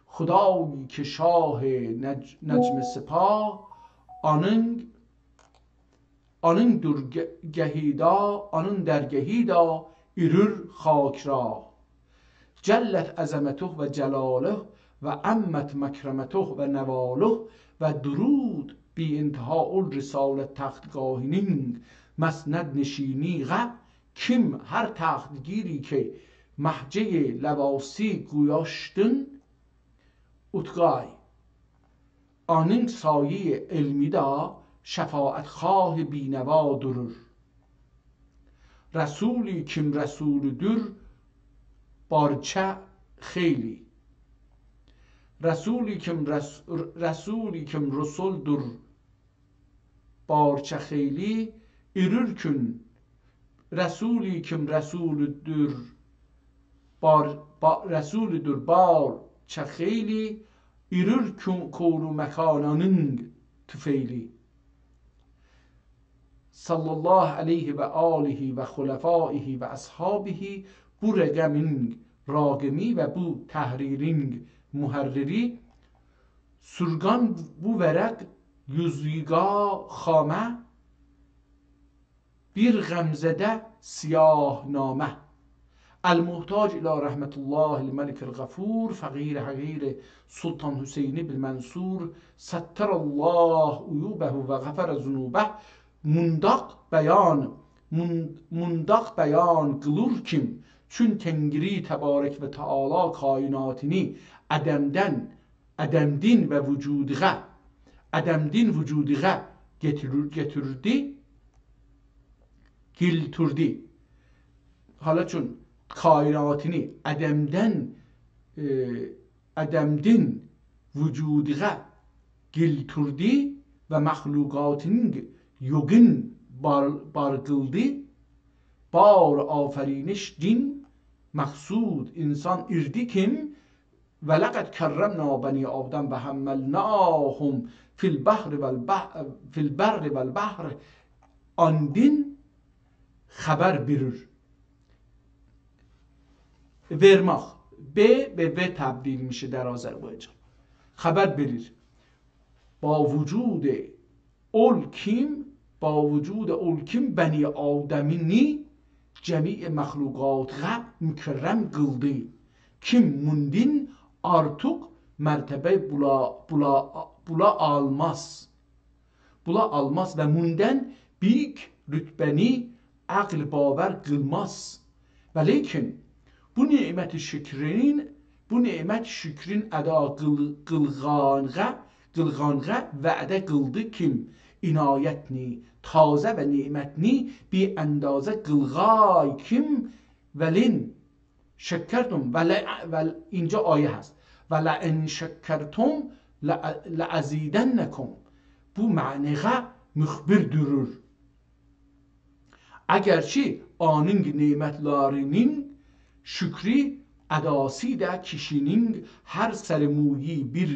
خدایی که شاه نجم سپاه آنın درگهیدا آنın درگهیدا ürür خاک را. جلت عظمته و جلاله و عمت مکرمته و نواله و درود بی انتها الرسالت تختگاهینین مسند نشینی غ kim, her taxtgiri که محجه لباسی گویاشتن اتقای. آنین سایه علمی دا شفاعت خواه بینوا durur. رسولی کم رسولدür بارچه خیلی. رسولی کم رسولدür بارچه خیلی ürürkün. رسولی کم رسولدür بارچه خیلی ürürkün konu mekananın tüfeyli. sallallahu aleyhi ve alihi ve hulefaihi ve ashabihi. Bu regemin ragimi ve bu tahririn muharriri Surgan bu verek yüzüga خامه bir غمزده سیاه نامه المحتاج الى رحمت الله الملك الغفور فقیر حقیر سلطان حسینی بالمنصور ستر الله عیوبه و غفر ذنوبه mundaq bəyan qılır kim çün Tengri təbarək və Teala kainatini ədəmdin və vücudiğə getirdi gilturdi. Hala çün kainatini ədəmdin vücudiğə gilturdi və məxluqatının yogin bar qıldı. Bar afəriniş din məqsud insan irdi kim və ləqəd kərrəmna bəni Adəm və həmməlnahum fil bərri vəl bəhr andin xəbər verir. Vermək B به و تبدیل میشه در آذربایجان. خبر verir. با وجود اولکیم بنی آدمینی جمیع مخلوقات mükerrem kıldı. Kim mundin artık mertebe bula almaz. Bula almaz ve munden büyük rütbeni akl baver kılmaz. Ve lekin bu nimet şükrin əda qılğanğa vədə qıldı kim inayətni tazə və nimətni bir əndazə qılğay kim vəlin şəkərtum və اینجا ayə هست və لَاِنْ şəkərtum لَعَزِيدَنَّكُمْ bu mənəğə müxbir durur. Əgərçi anın nimətlərinin şükrü ədası da kişinin hər sərmuyi bir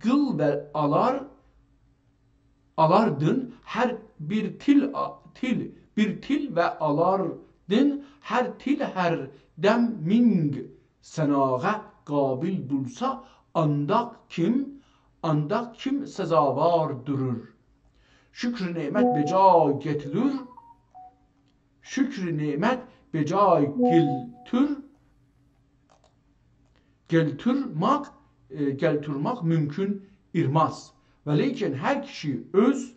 qıl və alardın hər bir til və alardın hər til hər dəm ming sənağa qabil bulsa andaq kim səzavar durur. Şükrü nimət becay getirir. Şükrü nimət becay gelturmak mümkün irmaz. Ve lekin her kişi öz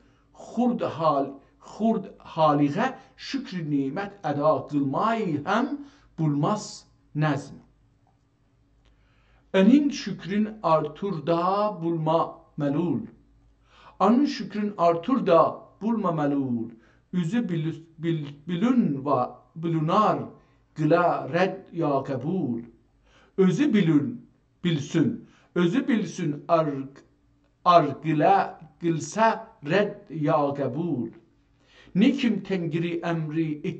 xurd haliğe şükrü nimet eda kılmayı hem bulmaz nezm. Enin şükrün artır da bulma melul. Anın şükrün artır da bulma melul. Üzü bilün ve bilunar gıla red ya kabul. Özü bilsün. Özü bilsün argıla gılsa red ya kabul. Ne kim tengri emri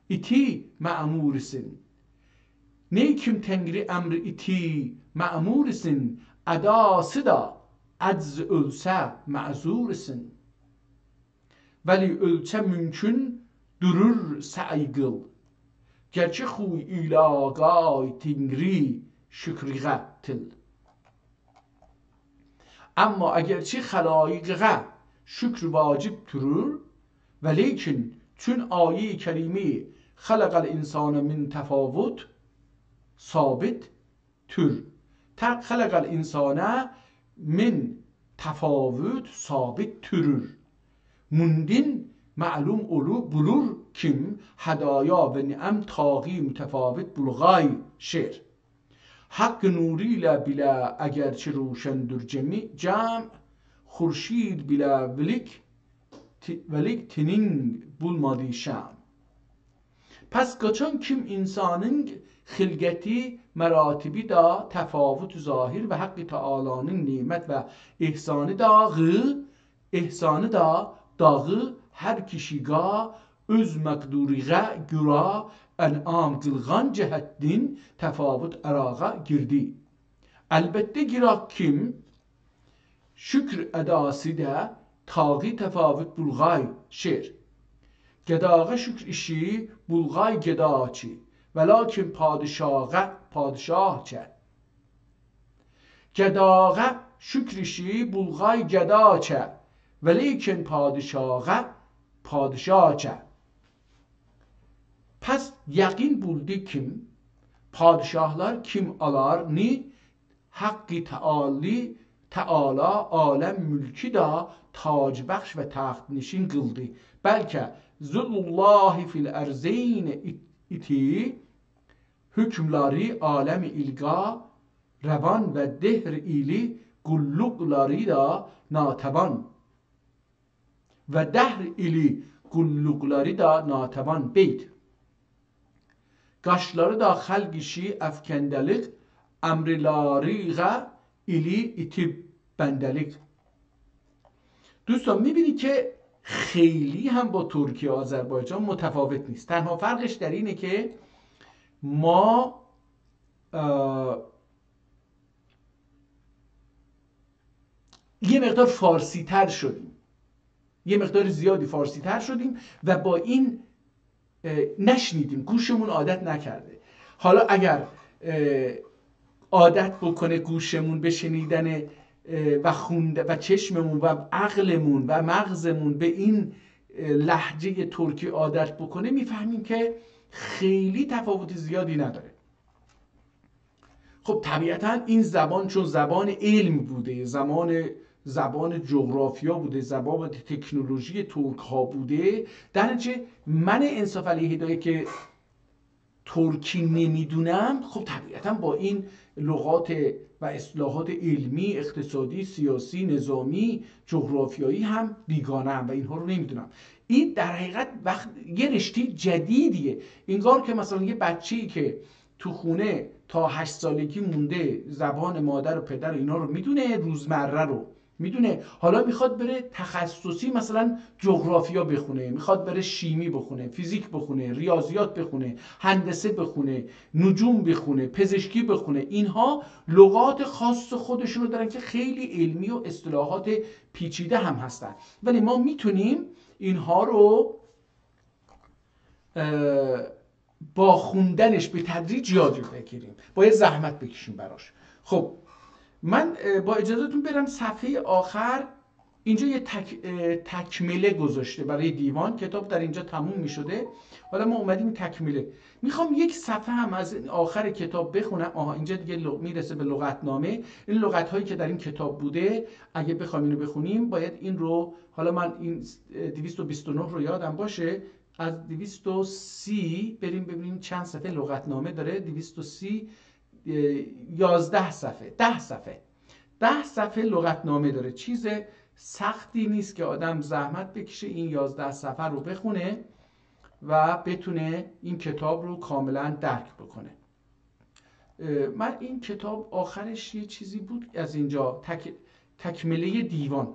iti ma'murisin. Ne kim tengri emri iti ma'murisin. Adası da acz ölse ma'zurisin. Veli ölçe mümkün durur saygıl. Gerçi xuy ilagay tengri şükriğe til. Ama egerçi xalaiqe şükr vacib durur ve lekin çün ayı kerimi xalaqal insana min tefavut sabit tür. Xalaqal insana min tefavut sabit türür. Mundin معلوم bulur kim hadaya ve ni'am taği mütefavit bulgay şer. Hak nuriyle bile egerçi roşendur cem khurşid bile velik tinin bulmadı şam. Pes kaçan kim insanın xilgeti meratibi da tefavut zahir ve hakkı Teala'nın nimet ve ihsanı da dağı her kişiga öz məqduriğə görə ənam qılğan cəhəddin təfavut ərağa girdi. Əlbəttə giraq kim şükr ədası da taği təfavut bulğay şer. Gədağa şükr işi bulğay gədaçı və lakin padişah çə. گداغه شکرشی بولغای گداچه ولیکن پادشاهه پادشاهچه. Pəs yəqin buldu kim? Padişahlar kim alar ni? Haqqı Teala aləm mülkü da tacbəxş və taxt nişin qıldı. Bəlkə zullullahi fil ərzeyn iti hükmləri aləmi ilqa rəvan və dehr ili qulluqları da natəvan və dəhr ili qulluqları da natəvan beyt. Qaşları da xəlq işi əfkəndəlik امرلاریغه ایلی ایتیب بندلیک. دوستان میبینید که خیلی هم با ترکیه و آذربایجان متفاوت نیست. تنها فرقش در اینه که ما یه مقدار فارسی تر شدیم، یه مقدار زیادی فارسی تر شدیم و با این نشنیدیم، گوشمون عادت نکرده. حالا اگر عادت بکنه گوشمون به شنیدن و خوندن و چشممون و عقلمون و مغزمون به این لهجه ترکی عادت بکنه، میفهمیم که خیلی تفاوت زیادی نداره. خب طبیعتا این زبان چون زبان علم بوده، زبان جغرافیا بوده، زبان تکنولوژی ترک ها بوده، در نتیجه من انصاف علیه هدایه که ترکی نمیدونم، خب طبیعتا با این لغات و اصطلاحات علمی، اقتصادی، سیاسی، نظامی، جغرافیایی هم بیگانه‌ام و اینها رو نمیدونم. این در حقیقت وقت یه رشته جدیدیه. انگار که مثلا یه بچه‌ای که تو خونه تا 8 سالگی مونده زبان مادر و پدر و اینا رو میدونه، روزمره رو میدونه، حالا میخواد بره تخصصی مثلا جغرافیا بخونه، میخواد بره شیمی بخونه، فیزیک بخونه، ریاضیات بخونه، هندسه بخونه، نجوم بخونه، پزشکی بخونه، اینها لغات خاص خودشون رو دارن که خیلی علمی و اصطلاحات پیچیده هم هستن، ولی ما میتونیم اینها رو با خوندنش به تدریج یاد بگیریم، باید زحمت بکشیم براش. خب من با اجازهتون برم صفحه آخر. اینجا یه تکمله گذاشته برای دیوان، کتاب در اینجا تموم می شده، حالا ما اومدیم تکمله. میخوام یک صفحه هم از آخر کتاب بخونم. اینجا دیگه میرسه به لغتنامه. این لغت هایی که در این کتاب بوده اگه بخوام اینو بخونیم باید این رو، حالا من این 229 رو یادم باشه، از 230 بریم ببینیم چند صفحه لغتنامه داره. 230 11 صفحه، 10 صفحه لغتنامه داره. چیز سختی نیست که آدم زحمت بکشه این 11 صفحه رو بخونه و بتونه این کتاب رو کاملا درک بکنه. من این کتاب آخرش یه چیزی بود از اینجا، تکمله دیوان.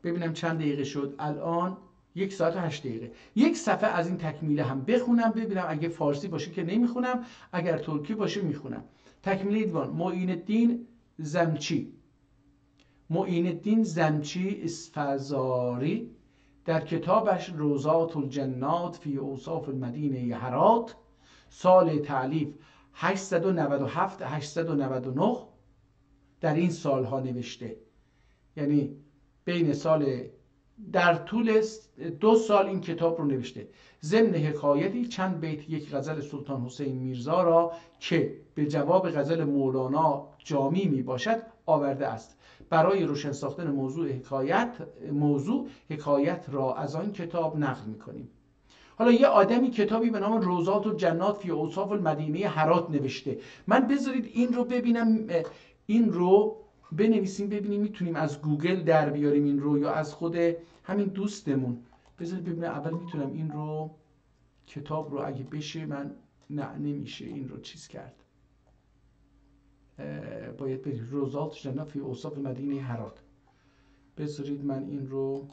ببینم چند دقیقه شد الان. 1 ساعت و 8 دقیقه. یک صفحه از این تکمیله هم بخونم ببینم، اگه فارسی باشه که نمیخونم، اگر ترکی باشه میخونم. تکمیله دیوان. معین الدین زمچی اسفزاری در کتابش روضات الجنات فی اوصاف المدینه هرات، سال تألیف 897 899 در این سالها نوشته. یعنی بین سال، در طول 2 سال این کتاب رو نوشته. ضمن حکایتی چند بیت یک غزل سلطان حسین میرزا را که به جواب غزل مولانا جامی می باشد آورده است. برای روشن ساختن موضوع حکایت را از آن کتاب نقل می کنیم. حالا یه آدمی کتابی به نام روضات الجنات فی اوصاف المدینه هرات نوشته. من بذارید این رو ببینم، این رو بنویسیم ببینیم میتونیم از گوگل در بیاریم این رو یا از خود همین دوستمون. بذارید ببینم اول میتونم این رو، کتاب رو اگه بشه، من نه نمیشه این رو چیز کرد، باید برید روضات الجنات فی اوصاف مدینه هرات. بذارید من این رو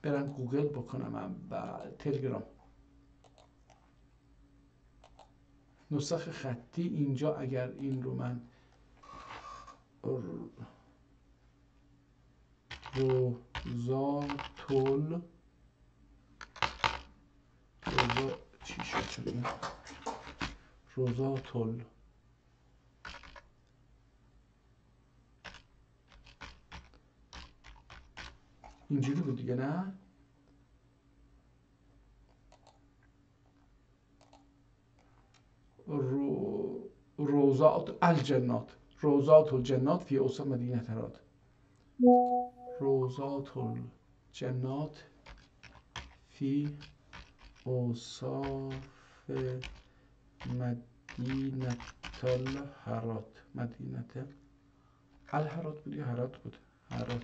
برم گوگل بکنم و تلگرام. نسخه خطی اینجا، اگر این رو من روضات اینجوری بود دیگه نه؟ روزات الجنات، روزات الجنات فی اوسط مدینه هرات. روزات الجنات فی اوصاف مدینه الهرات. مدینه الهرات بود یا هرات بود؟ هرات.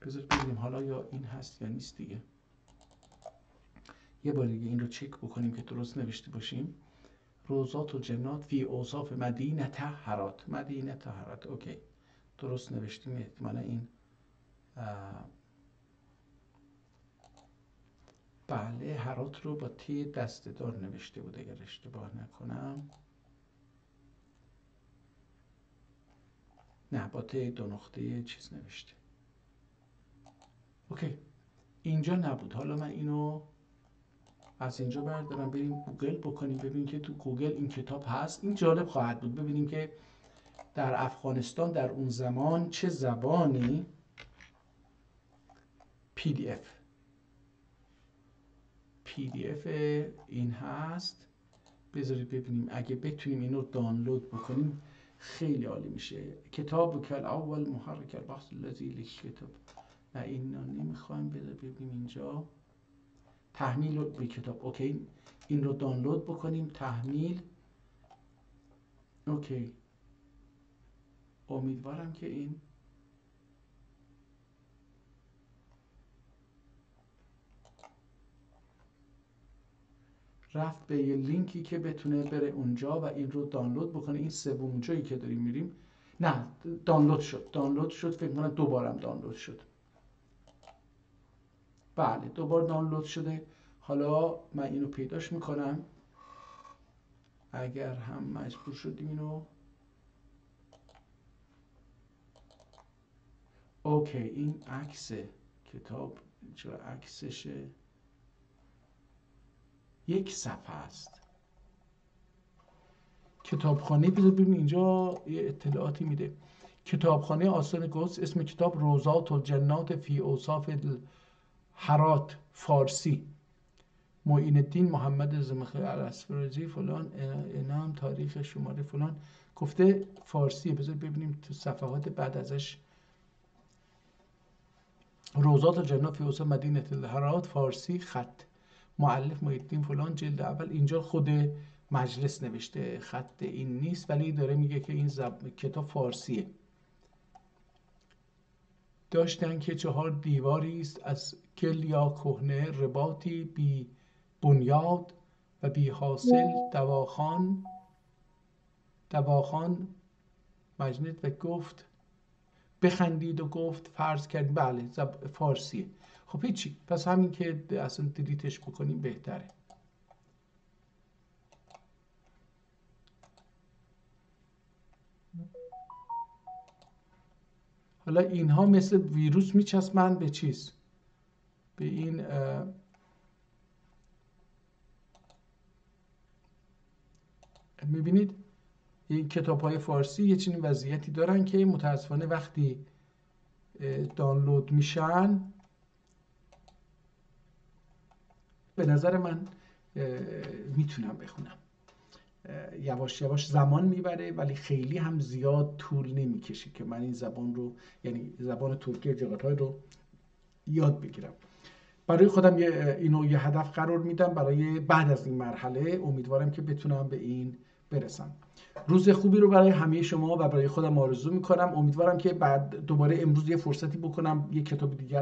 بذارید ببینیم حالا یا این هست یا نیست دیگه. یه بار دیگه این رو چک بکنیم که درست نوشته باشیم. روزات الجنات فی اوصاف مدینه هرات. مدینه هرات. اوکی درست نوشتیم. احتمالا این بله هرات رو با تی دسته دار نوشته بود اگر اشتباه نکنم. نه با تی دو نقطه چیز نوشته. اوکی اینجا نبود. حالا من اینو از اینجا بردارم بریم گوگل بکنیم ببینیم که تو گوگل این کتاب هست. این جالب خواهد بود ببینیم که در افغانستان در اون زمان چه زبانی PDF این هست. بذارید ببینیم اگه بتونیم اینو دانلود بکنیم خیلی عالی میشه. کتاب کل اول محرک البحث الذی للکتاب. نه اینو نمیخوایم. ببینیم اینجا تحمیل به کتاب. اوکی این رو دانلود بکنیم. تحمیل. اوکی امیدوارم که این رفت به یه لینکی که بتونه بره اونجا و این رو دانلود بکنه. این سوم جایی که داریم میریم. نه دانلود شد فکر کنم دوبارم دانلود شد. بله دوبار دانلود شده. حالا من اینو پیداش میکنم. اگر هم مجبور شدیم اینو. اوکی این عکس کتاب چرا عکسشه؟ یک صفحه است. کتابخانه بذار ببینیم اینجا یه اطلاعاتی میده. کتابخانه آستان قدس. اسم کتاب روزات الجنات فی اوصاف هرات. فارسی. معین الدین محمد زمخشری الاسفرازی فلان. انام تاریخ شماره فلان. گفته فارسیه. بذار ببینیم تو صفحات بعد ازش. روزات الجنات فی اوصاف مدینه الهرات. فارسی. خط مؤلف معین الدین فلان. جلد اول. اینجا خود مجلس نوشته. خط این نیست ولی داره میگه که این کتاب فارسیه. داشتن که 4 دیواری است از گل یا کهنه، رباطی بی بنیاد و بی حاصل. دواخان مجنید و گفت بخندید و گفت فرض کرد. بله فارسیه. خب هیچی پس همین که اصلا دیلیتش بکنیم بهتره. حالا اینها مثل ویروس میچسبن به چیز؟ به این میبینید این کتاب های فارسی یه چنین وضعیتی دارن که متاسفانه وقتی دانلود میشن به نظر من میتونم بخونم. یواش یواش زمان میبره ولی خیلی هم زیاد طول نمیکشه که من این زبان رو یعنی زبان ترکی جغرافی رو یاد بگیرم. برای خودم اینو یه هدف قرار میدم برای بعد از این مرحله. امیدوارم که بتونم به این برسم. روز خوبی رو برای همه شما و برای خودم آرزو میکنم. امیدوارم که بعد دوباره امروز یه فرصتی بکنم یه کتاب دیگر